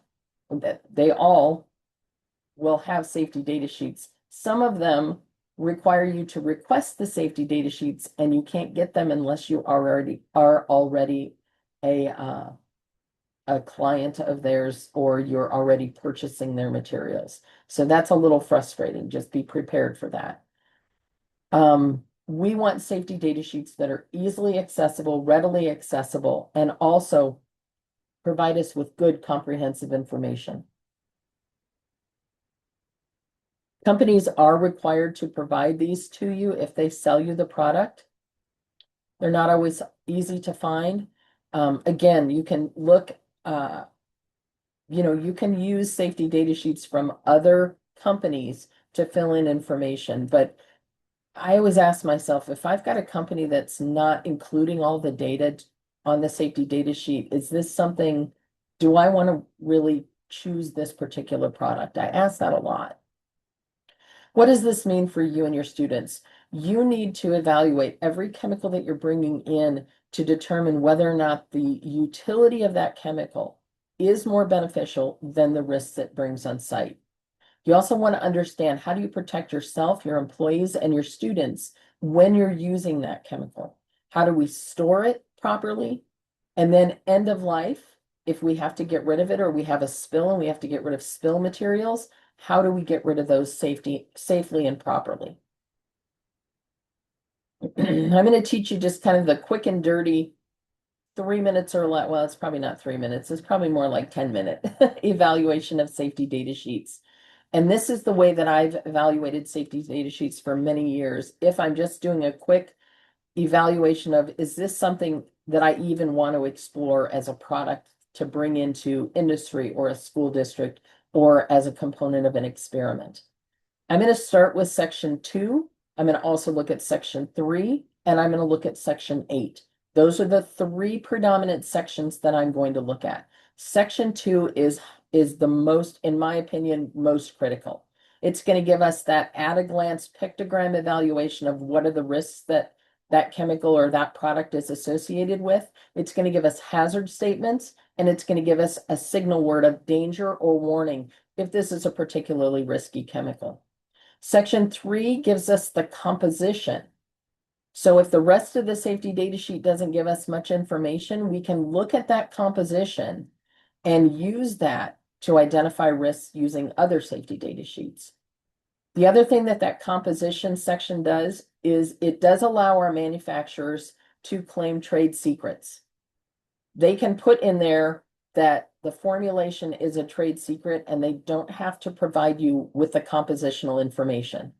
they all will have safety data sheets. Some of them require you to request the safety data sheets, and you can't get them unless you are already a client of theirs or you're already purchasing their materials. So that's a little frustrating. Just be prepared for that. We want safety data sheets that are easily accessible, readily accessible, and also provide us with good comprehensive information. Companies are required to provide these to you if they sell you the product. They're not always easy to find. Again, you can look, you can use safety data sheets from other companies to fill in information, but I always ask myself, if I've got a company that's not including all the data on the safety data sheet, is this something, do I want to really choose this particular product? I ask that a lot. What does this mean for you and your students? You need to evaluate every chemical that you're bringing in to determine whether or not the utility of that chemical is more beneficial than the risks it brings on site. You also want to understand, how do you protect yourself, your employees, and your students when you're using that chemical? How do we store it properly? And then end of life, if we have to get rid of it or we have a spill and we have to get rid of spill materials, how do we get rid of those safely and properly? I'm going to teach you just kind of the quick and dirty 3 minutes or less. Well, it's probably not 3 minutes. It's probably more like 10-minute evaluation of safety data sheets. And this is the way that I've evaluated safety data sheets for many years. If I'm just doing a quick evaluation of, is this something that I even want to explore as a product to bring into industry or a school district or as a component of an experiment? I'm going to start with section 2 I'm going to also look at section 3, and I'm going to look at section 8. Those are the 3 predominant sections that I'm going to look at. Section 2 is the most, in my opinion, most critical. It's going to give us that at a glance pictogram evaluation of what are the risks that that chemical or that product is associated with. It's going to give us hazard statements, and it's going to give us a signal word of danger or warning if this is a particularly risky chemical. Section 3 gives us the composition. So if the rest of the safety data sheet doesn't give us much information, we can look at that composition and use that to identify risks using other safety data sheets. The other thing that that composition section does is it does allow our manufacturers to claim trade secrets. They can put in there that the formulation is a trade secret and they don't have to provide you with the compositional information.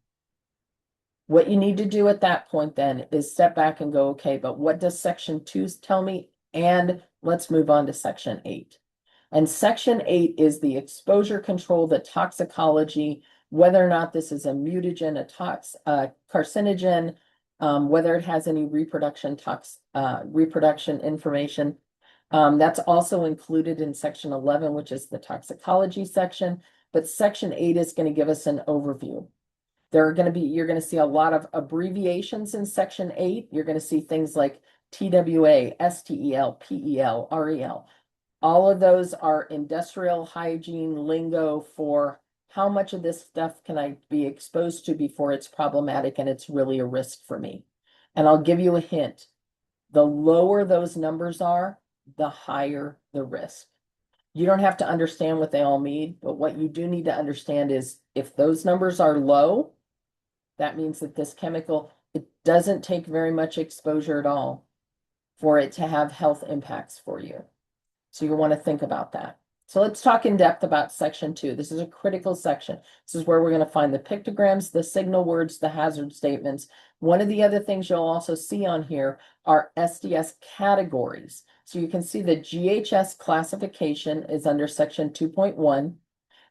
What you need to do at that point then is step back and go, okay, but what does section 2 tell me? And let's move on to section 8. And section 8 is the exposure control, the toxicology, whether or not this is a mutagen, a carcinogen, whether it has any reproduction information. That's also included in section 11, which is the toxicology section. But section 8 is going to give us an overview. You're going to see a lot of abbreviations in section 8. You're going to see things like TWA, STEL, PEL, REL. All of those are industrial hygiene lingo for how much of this stuff can I be exposed to before it's problematic and it's really a risk for me. And I'll give you a hint. The lower those numbers are, the higher the risk. You don't have to understand what they all mean, but what you do need to understand is if those numbers are low, that means that this chemical, it doesn't take very much exposure at all for it to have health impacts for you. So you want to think about that. So let's talk in depth about section 2. This is a critical section. This is where we're going to find the pictograms, the signal words, the hazard statements. One of the other things you'll also see on here are SDS categories. So you can see the GHS classification is under section 2.1,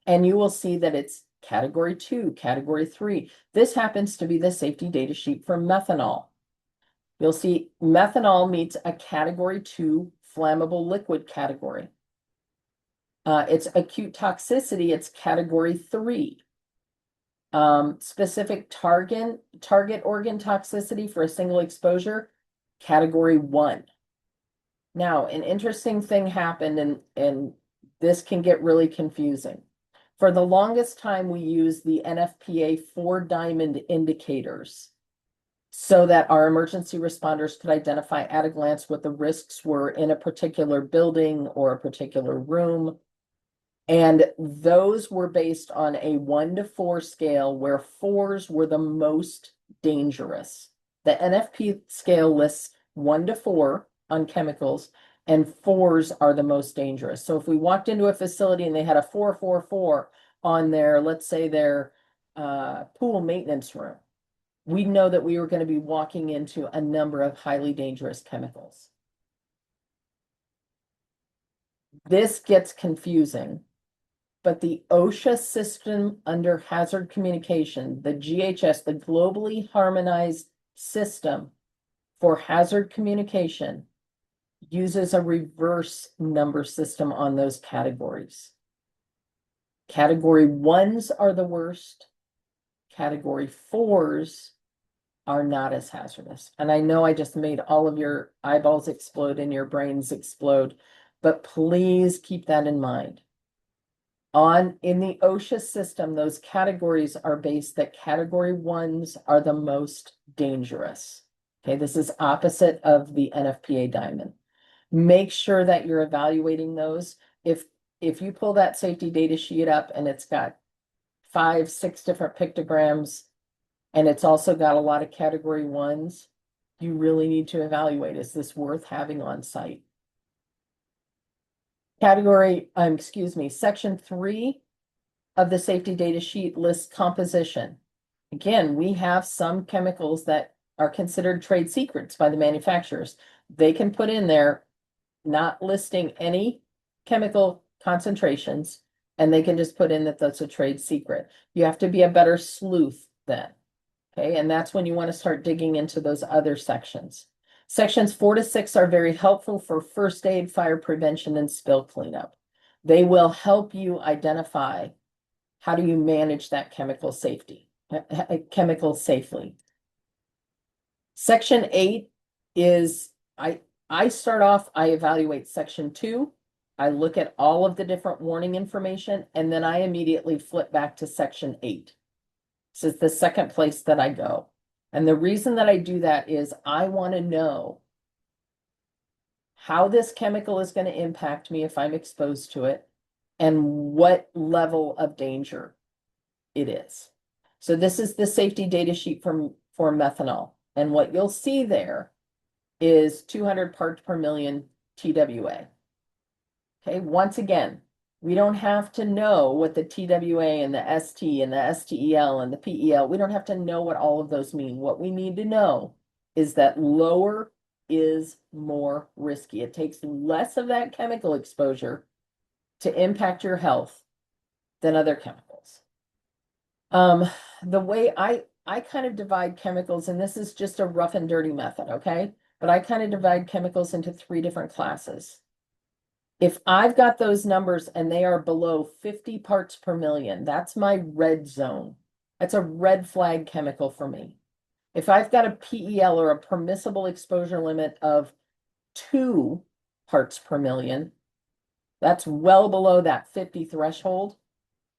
and you will see that it's category 2, category 3. This happens to be the safety data sheet for methanol. You'll see methanol meets a category 2 flammable liquid category. It's acute toxicity, it's category 3. Specific target organ toxicity for a single exposure, category 1. Now, an interesting thing happened, and this can get really confusing. For the longest time, we used the NFPA 4-diamond indicators so that our emergency responders could identify at a glance what the risks were in a particular building or a particular room. And those were based on a 1 to 4 scale where 4s were the most dangerous. The NFP scale lists 1 to 4 on chemicals, and 4s are the most dangerous. So if we walked into a facility and they had a 444 on their, let's say their pool maintenance room, we know that we were going to be walking into a number of highly dangerous chemicals. This gets confusing, but the OSHA system under hazard communication, the GHS, the globally harmonized system for hazard communication, uses a reverse number system on those categories. Category 1s are the worst. Category 4s are not as hazardous. And I know I just made all of your eyeballs explode and your brains explode, but please keep that in mind. In the OSHA system, those categories are based that category 1s are the most dangerous. Okay, this is opposite of the NFPA diamond. Make sure that you're evaluating those. If you pull that safety data sheet up and it's got 5, 6 different pictograms, and it's also got a lot of category 1s, you really need to evaluate, is this worth having on site? Section 3 of the safety data sheet lists composition. Again, we have some chemicals that are considered trade secrets by the manufacturers. They can put in there not listing any chemical concentrations, and they can just put in that that's a trade secret. You have to be a better sleuth then. Okay, and that's when you want to start digging into those other sections. Sections 4 to 6 are very helpful for first aid, fire prevention, and spill cleanup. They will help you identify how do you manage that chemical safely. Section 8 is, I start off, I evaluate section 2. I look at all of the different warning information, and then I immediately flip back to section 8. This is the second place that I go. And the reason that I do that is I want to know how this chemical is going to impact me if I'm exposed to it and what level of danger it is. So this is the safety data sheet for methanol. And what you'll see there is 200 parts per million TWA. Okay, once again, we don't have to know what the TWA and the ST and the STEL and the PEL, we don't have to know what all of those mean. What we need to know is that lower is more risky. It takes less of that chemical exposure to impact your health than other chemicals. The way I kind of divide chemicals, and this is just a rough and dirty method, okay? But I kind of divide chemicals into 3 different classes. If I've got those numbers and they are below 50 parts per million, that's my red zone. That's a red flag chemical for me. If I've got a PEL or a permissible exposure limit of 2 parts per million, that's well below that 50 threshold.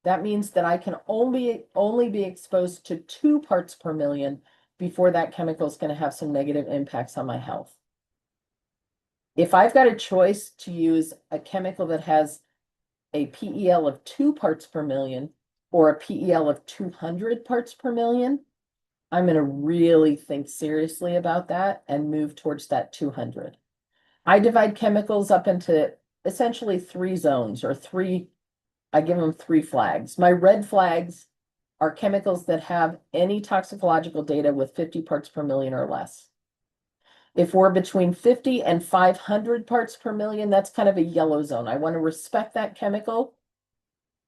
That means that I can only be exposed to 2 parts per million before that chemical is going to have some negative impacts on my health. If I've got a choice to use a chemical that has a PEL of 2 parts per million or a PEL of 200 parts per million, I'm going to really think seriously about that and move towards that 200. I divide chemicals up into essentially 3 zones or 3, I give them 3 flags. My red flags are chemicals that have any toxicological data with 50 parts per million or less. If we're between 50 and 500 parts per million, that's kind of a yellow zone. I want to respect that chemical,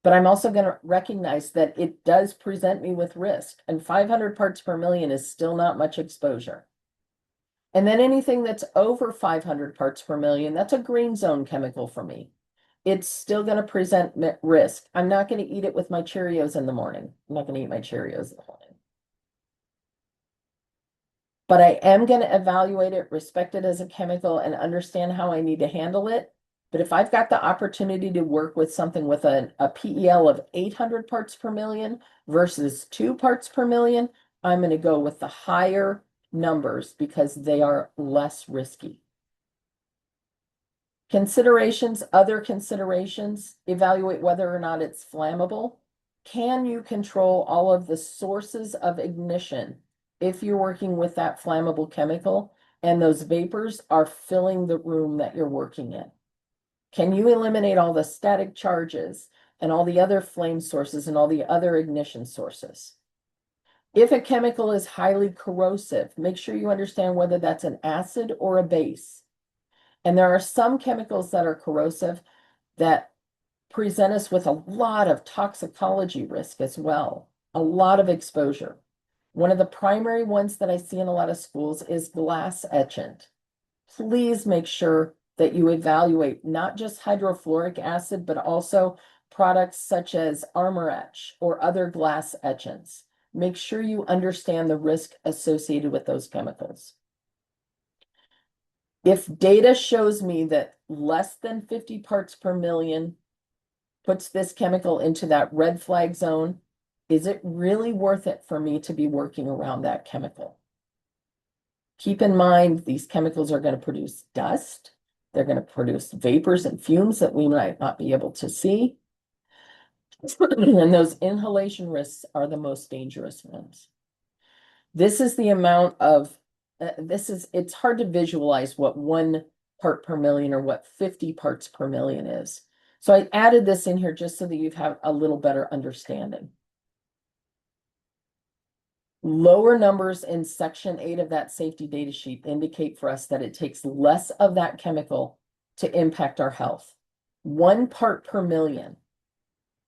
but I'm also going to recognize that it does present me with risk, and 500 parts per million is still not much exposure. And then anything that's over 500 parts per million, that's a green zone chemical for me. It's still going to present risk. I'm not going to eat it with my Cheerios in the morning. I'm not going to eat my Cheerios in the morning. But I am going to evaluate it, respect it as a chemical, and understand how I need to handle it. But if I've got the opportunity to work with something with a PEL of 800 parts per million versus 2 parts per million, I'm going to go with the higher numbers because they are less risky. Considerations, other considerations, evaluate whether or not it's flammable. Can you control all of the sources of ignition if you're working with that flammable chemical and those vapors are filling the room that you're working in? Can you eliminate all the static charges and all the other flame sources and all the other ignition sources? If a chemical is highly corrosive, make sure you understand whether that's an acid or a base. And there are some chemicals that are corrosive that present us with a lot of toxicology risk as well, a lot of exposure. One of the primary ones that I see in a lot of schools is glass etchant. Please make sure that you evaluate not just hydrofluoric acid, but also products such as Armor Etch or other glass etchants. Make sure you understand the risk associated with those chemicals. If data shows me that less than 50 parts per million puts this chemical into that red flag zone, is it really worth it for me to be working around that chemical? Keep in mind, these chemicals are going to produce dust. They're going to produce vapors and fumes that we might not be able to see. And those inhalation risks are the most dangerous ones. This is the amount of, it's hard to visualize what 1 part per million or what 50 parts per million is. So I added this in here just so that you have a little better understanding. Lower numbers in section 8 of that safety data sheet indicate for us that it takes less of that chemical to impact our health. 1 part per million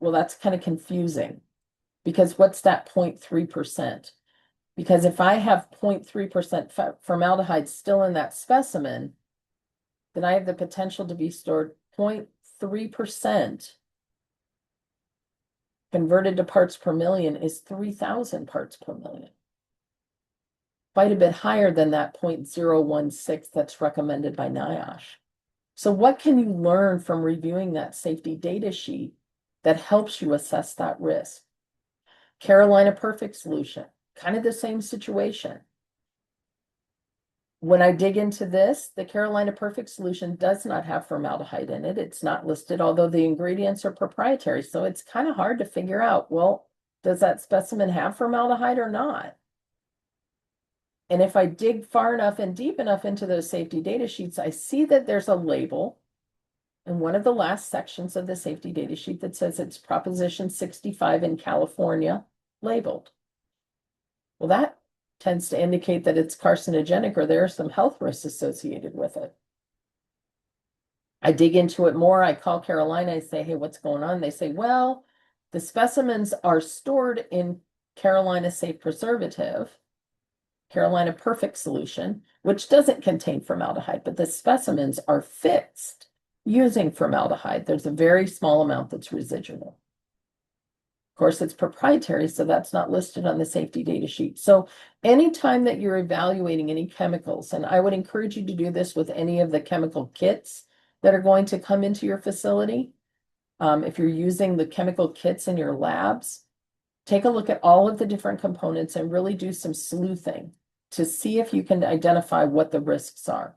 Well, that's kind of confusing because what's that 0.3%? Because if I have 0.3% formaldehyde still in that specimen, then I have the potential to be stored 0.3% converted to parts per million is 3,000 parts per million. Quite a bit higher than that 0.016 that's recommended by NIOSH. So what can you learn from reviewing that safety data sheet that helps you assess that risk? Carolina Perfect solution, kind of the same situation. When I dig into this, the Carolina Perfect solution does not have formaldehyde in it. It's not listed, although the ingredients are proprietary. So it's kind of hard to figure out, well, does that specimen have formaldehyde or not? And if I dig far enough and deep enough into those safety data sheets, I see that there's a label in one of the last sections of the safety data sheet that says it's Proposition 65 in California labeled. Well, that tends to indicate that it's carcinogenic or there are some health risks associated with it. I dig into it more. I call Carolina. I say, hey, what's going on? They say, well, the specimens are stored in Carolina Safe Preservative, Carolina Perfect solution, which doesn't contain formaldehyde, but the specimens are fixed using formaldehyde. There's a very small amount that's residual. Of course, it's proprietary, so that's not listed on the safety data sheet. So anytime that you're evaluating any chemicals, and I would encourage you to do this with any of the chemical kits that are going to come into your facility. If you're using the chemical kits in your labs, take a look at all of the different components and really do some sleuthing to see if you can identify what the risks are.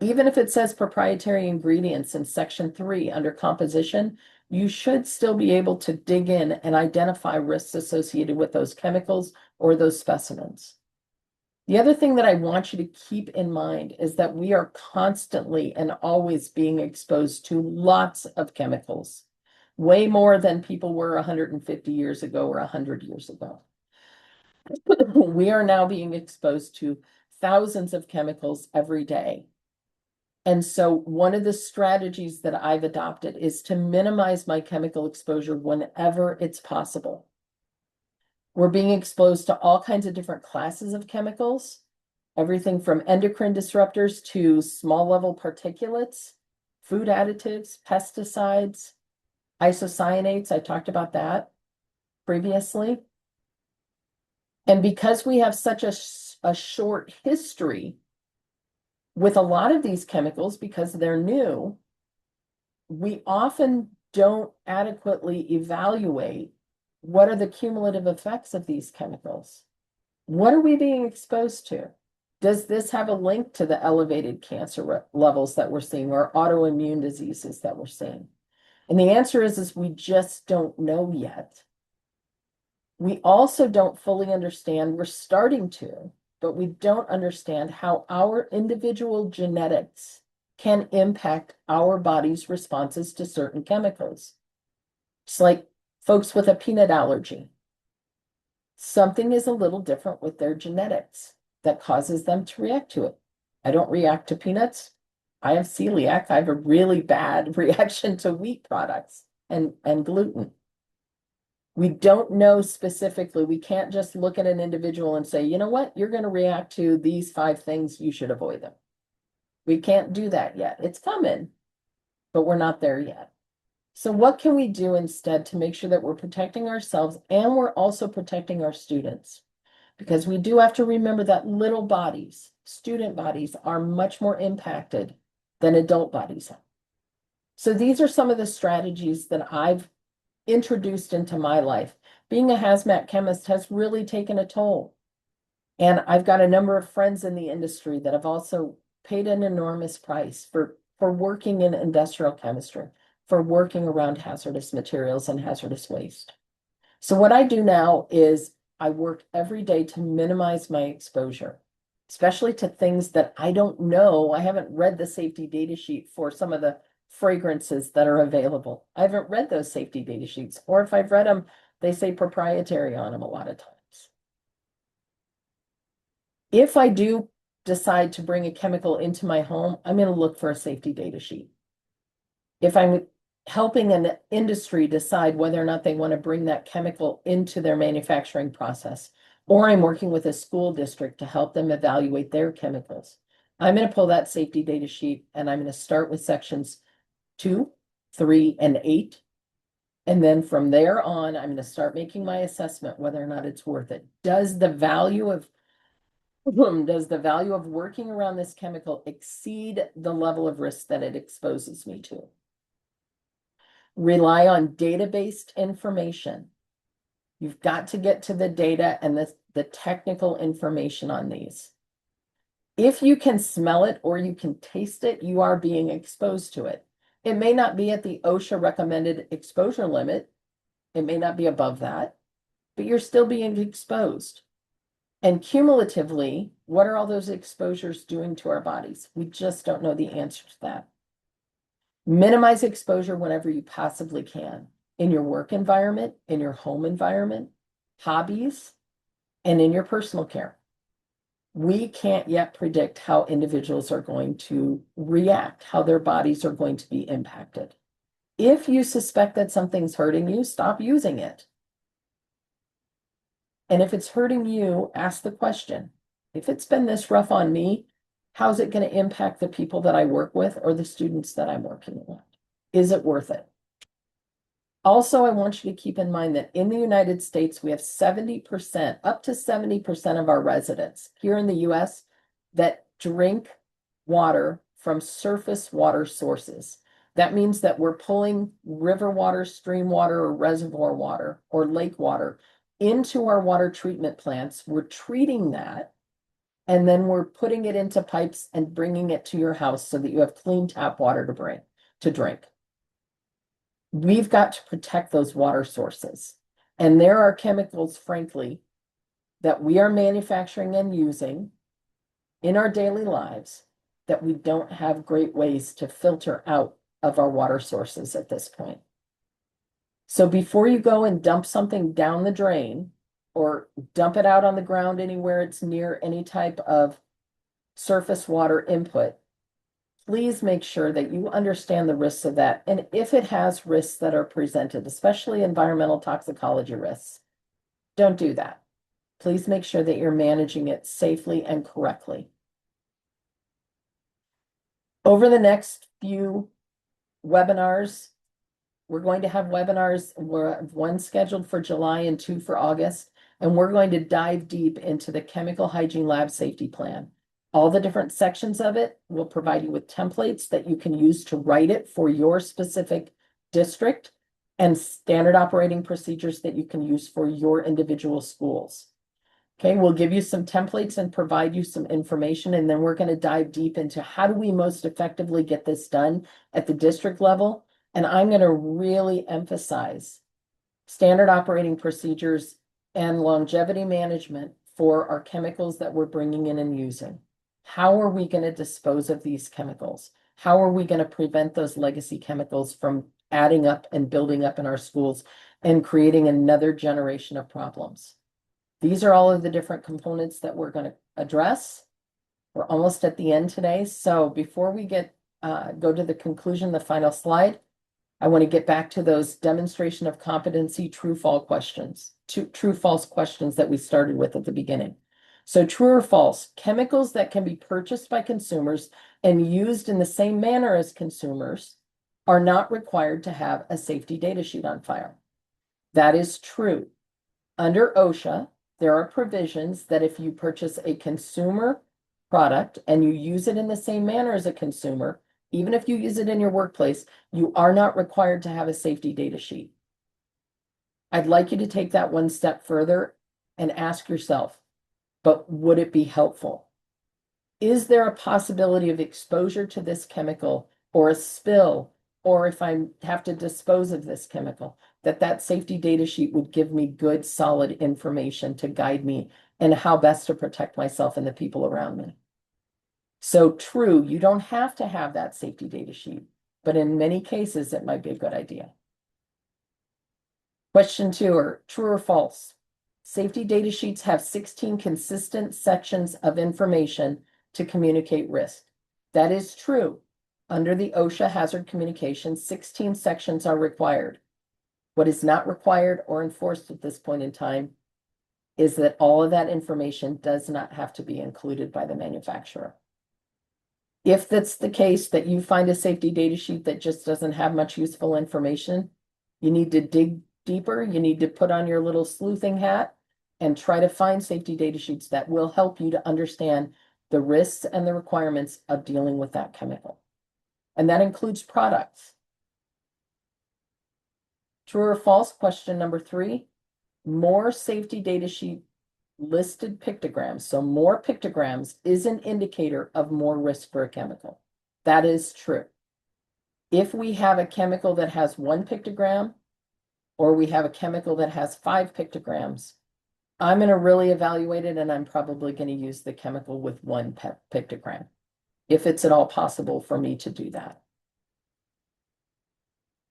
Even if it says proprietary ingredients in section 3 under composition, you should still be able to dig in and identify risks associated with those chemicals or those specimens. The other thing that I want you to keep in mind is that we are constantly and always being exposed to lots of chemicals, way more than people were 150 years ago or 100 years ago. We are now being exposed to thousands of chemicals every day. And so one of the strategies that I've adopted is to minimize my chemical exposure whenever it's possible. We're being exposed to all kinds of different classes of chemicals, everything from endocrine disruptors to small level particulates, food additives, pesticides, isocyanates. I talked about that previously. And because we have such a short history with a lot of these chemicals, because they're new, we often don't adequately evaluate what are the cumulative effects of these chemicals. What are we being exposed to? Does this have a link to the elevated cancer levels that we're seeing or autoimmune diseases that we're seeing? And the answer is we just don't know yet. We also don't fully understand, we're starting to, but we don't understand how our individual genetics can impact our body's responses to certain chemicals. It's like folks with a peanut allergy. Something is a little different with their genetics that causes them to react to it. I don't react to peanuts. I have celiac. I have a really bad reaction to wheat products and gluten. We don't know specifically. We can't just look at an individual and say, you know what, you're going to react to these 5 things, you should avoid them. We can't do that yet. It's coming, but we're not there yet. So what can we do instead to make sure that we're protecting ourselves and we're also protecting our students? Because we do have to remember that little bodies, student bodies, are much more impacted than adult bodies are. So these are some of the strategies that I've introduced into my life. Being a hazmat chemist has really taken a toll. And I've got a number of friends in the industry that have also paid an enormous price for working in industrial chemistry, for working around hazardous materials and hazardous waste. So what I do now is I work every day to minimize my exposure, especially to things that I don't know. I haven't read the safety data sheet for some of the fragrances that are available. I haven't read those safety data sheets, or if I've read them, they say proprietary on them a lot of times. If I do decide to bring a chemical into my home, I'm going to look for a safety data sheet. If I'm helping an industry decide whether or not they want to bring that chemical into their manufacturing process. Or I'm working with a school district to help them evaluate their chemicals. I'm going to pull that safety data sheet and I'm going to start with sections 2, 3, and 8. And then from there on, I'm going to start making my assessment whether or not it's worth it. Does the value of working around this chemical exceed the level of risk that it exposes me to? Rely on data-based information. You've got to get to the data and the technical information on these. If you can smell it or you can taste it, you are being exposed to it. It may not be at the OSHA recommended exposure limit. It may not be above that, but you're still being exposed. And cumulatively, what are all those exposures doing to our bodies? We just don't know the answer to that. Minimize exposure whenever you possibly can, in your work environment, in your home environment, hobbies, and in your personal care. We can't yet predict how individuals are going to react, how their bodies are going to be impacted. If you suspect that something's hurting you, stop using it. And if it's hurting you, ask the question, if it's been this rough on me, how's it going to impact the people that I work with or the students that I'm working with? Is it worth it? Also, I want you to keep in mind that in the United States, we have 70%, up to 70% of our residents here in the US that drink water from surface water sources. That means that we're pulling river water, stream water, or reservoir water, or lake water into our water treatment plants. We're treating that, and then we're putting it into pipes and bringing it to your house so that you have clean tap water to drink. We've got to protect those water sources. And there are chemicals, frankly, that we are manufacturing and using in our daily lives that we don't have great ways to filter out of our water sources at this point. So before you go and dump something down the drain or dump it out on the ground anywhere it's near any type of surface water input, please make sure that you understand the risks of that. And if it has risks that are presented, especially environmental toxicology risks, don't do that. Please make sure that you're managing it safely and correctly. Over the next few webinars, we're going to have webinars, one scheduled for July and 2 for August, and we're going to dive deep into the Chemical Hygiene Lab Safety Plan. All the different sections of it will provide you with templates that you can use to write it for your specific district and standard operating procedures that you can use for your individual schools. Okay, we'll give you some templates and provide you some information, and then we're going to dive deep into how do we most effectively get this done at the district level. And I'm going to really emphasize standard operating procedures and longevity management for our chemicals that we're bringing in and using. How are we going to dispose of these chemicals? How are we going to prevent those legacy chemicals from adding up and building up in our schools and creating another generation of problems? These are all of the different components that we're going to address. We're almost at the end today. So before we go to the conclusion, the final slide, I want to get back to those demonstration of competency true-false questions that we started with at the beginning. So true or false, chemicals that can be purchased by consumers and used in the same manner as consumers are not required to have a safety data sheet on file. That is true. Under OSHA, there are provisions that if you purchase a consumer product and you use it in the same manner as a consumer, even if you use it in your workplace, you are not required to have a safety data sheet. I'd like you to take that one step further and ask yourself, but would it be helpful? Is there a possibility of exposure to this chemical or a spill, or if I have to dispose of this chemical, that safety data sheet would give me good, solid information to guide me and how best to protect myself and the people around me? So true, you don't have to have that safety data sheet, but in many cases, it might be a good idea. Question 2, or true or false? Safety data sheets have 16 consistent sections of information to communicate risk. That is true. Under the OSHA hazard communications, 16 sections are required. What is not required or enforced at this point in time is that all of that information does not have to be included by the manufacturer. If that's the case, that you find a safety data sheet that just doesn't have much useful information, you need to dig deeper. You need to put on your little sleuthing hat and try to find safety data sheets that will help you to understand the risks and the requirements of dealing with that chemical. And that includes products. True or false, question number 3, more safety data sheet listed pictograms. So more pictograms is an indicator of more risk for a chemical. That is true. If we have a chemical that has 1 pictogram, or we have a chemical that has 5 pictograms, I'm going to really evaluate it, and I'm probably going to use the chemical with 1 pictogram, if it's at all possible for me to do that.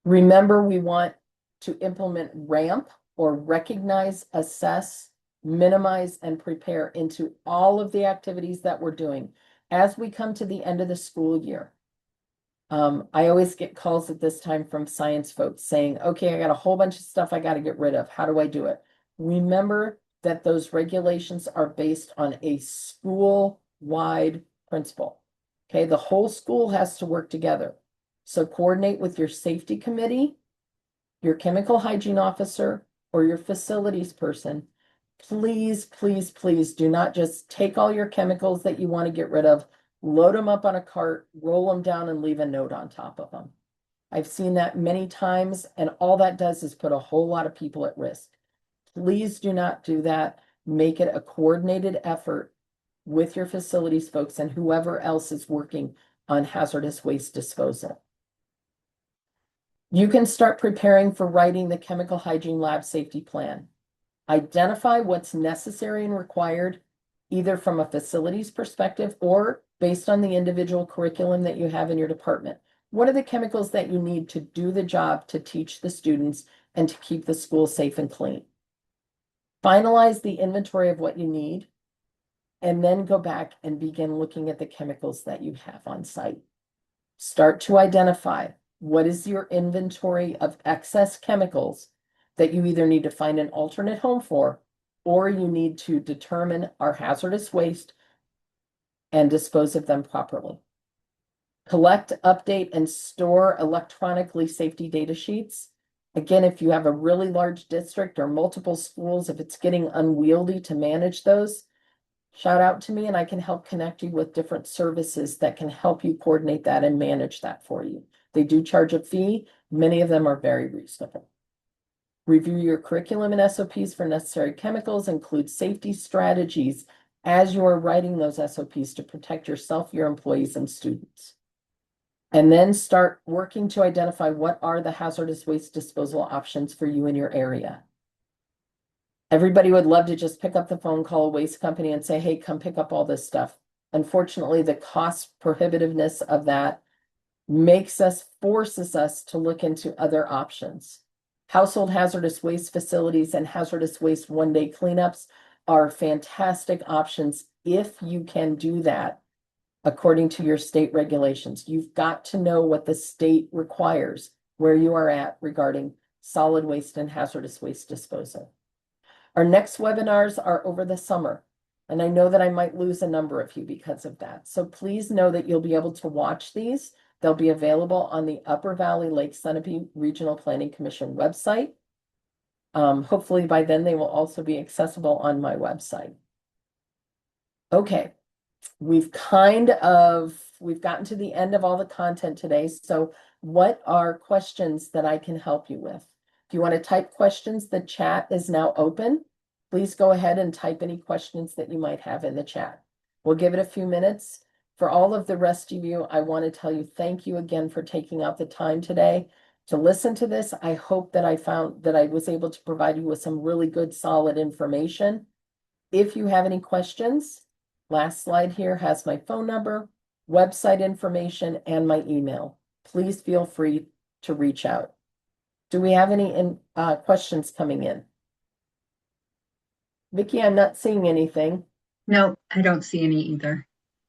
Remember, we want to implement RAMP, or recognize, assess, minimize, and prepare into all of the activities that we're doing as we come to the end of the school year. I always get calls at this time from science folks saying, okay, I got a whole bunch of stuff I got to get rid of. How do I do it? Remember that those regulations are based on a school-wide principle. Okay, the whole school has to work together. So coordinate with your safety committee, your chemical hygiene officer, or your facilities person. Please, please, please do not just take all your chemicals that you want to get rid of, load them up on a cart, roll them down, and leave a note on top of them. I've seen that many times, and all that does is put a whole lot of people at risk. Please do not do that. Make it a coordinated effort with your facilities folks and whoever else is working on hazardous waste disposal. You can start preparing for writing the chemical hygiene lab safety plan. Identify what's necessary and required, either from a facilities perspective or based on the individual curriculum that you have in your department. What are the chemicals that you need to do the job to teach the students and to keep the school safe and clean? Finalize the inventory of what you need, and then go back and begin looking at the chemicals that you have on site. Start to identify what is your inventory of excess chemicals that you either need to find an alternate home for, or you need to determine are hazardous waste and dispose of them properly. Collect, update, and store electronically safety data sheets. Again, if you have a really large district or multiple schools, if it's getting unwieldy to manage those, shout out to me and I can help connect you with different services that can help you coordinate that and manage that for you. They do charge a fee. Many of them are very reasonable. Review your curriculum and SOPs for necessary chemicals. Include safety strategies as you are writing those SOPs to protect yourself, your employees, and students. And then start working to identify what are the hazardous waste disposal options for you in your area. Everybody would love to just pick up the phone, call a waste company and say, hey, come pick up all this stuff. Unfortunately, the cost prohibitiveness of that forces us to look into other options. Household hazardous waste facilities and hazardous waste one-day cleanups are fantastic options if you can do that according to your state regulations. You've got to know what the state requires, where you are at regarding solid waste and hazardous waste disposal. Our next webinars are over the summer, and I know that I might lose a number of you because of that. So please know that you'll be able to watch these. They'll be available on the Upper Valley Lake Sunapee Regional Planning Commission website. Hopefully by then they will also be accessible on my website. Okay, we've gotten to the end of all the content today. So what are questions that I can help you with? If you want to type questions, the chat is now open. Please go ahead and type any questions that you might have in the chat. We'll give it a few minutes. For all of the rest of you, I want to tell you thank you again for taking out the time today to listen to this. I hope that I was able to provide you with some really good, solid information. If you have any questions, last slide here has my phone number, website information, and my email. Please feel free to reach out. Do we have any questions coming in? Vicki, I'm not seeing anything. No, I don't see any either.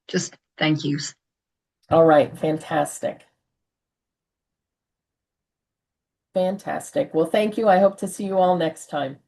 Just thank yous. All right, fantastic. Fantastic. Well, thank you. I hope to see you all next time.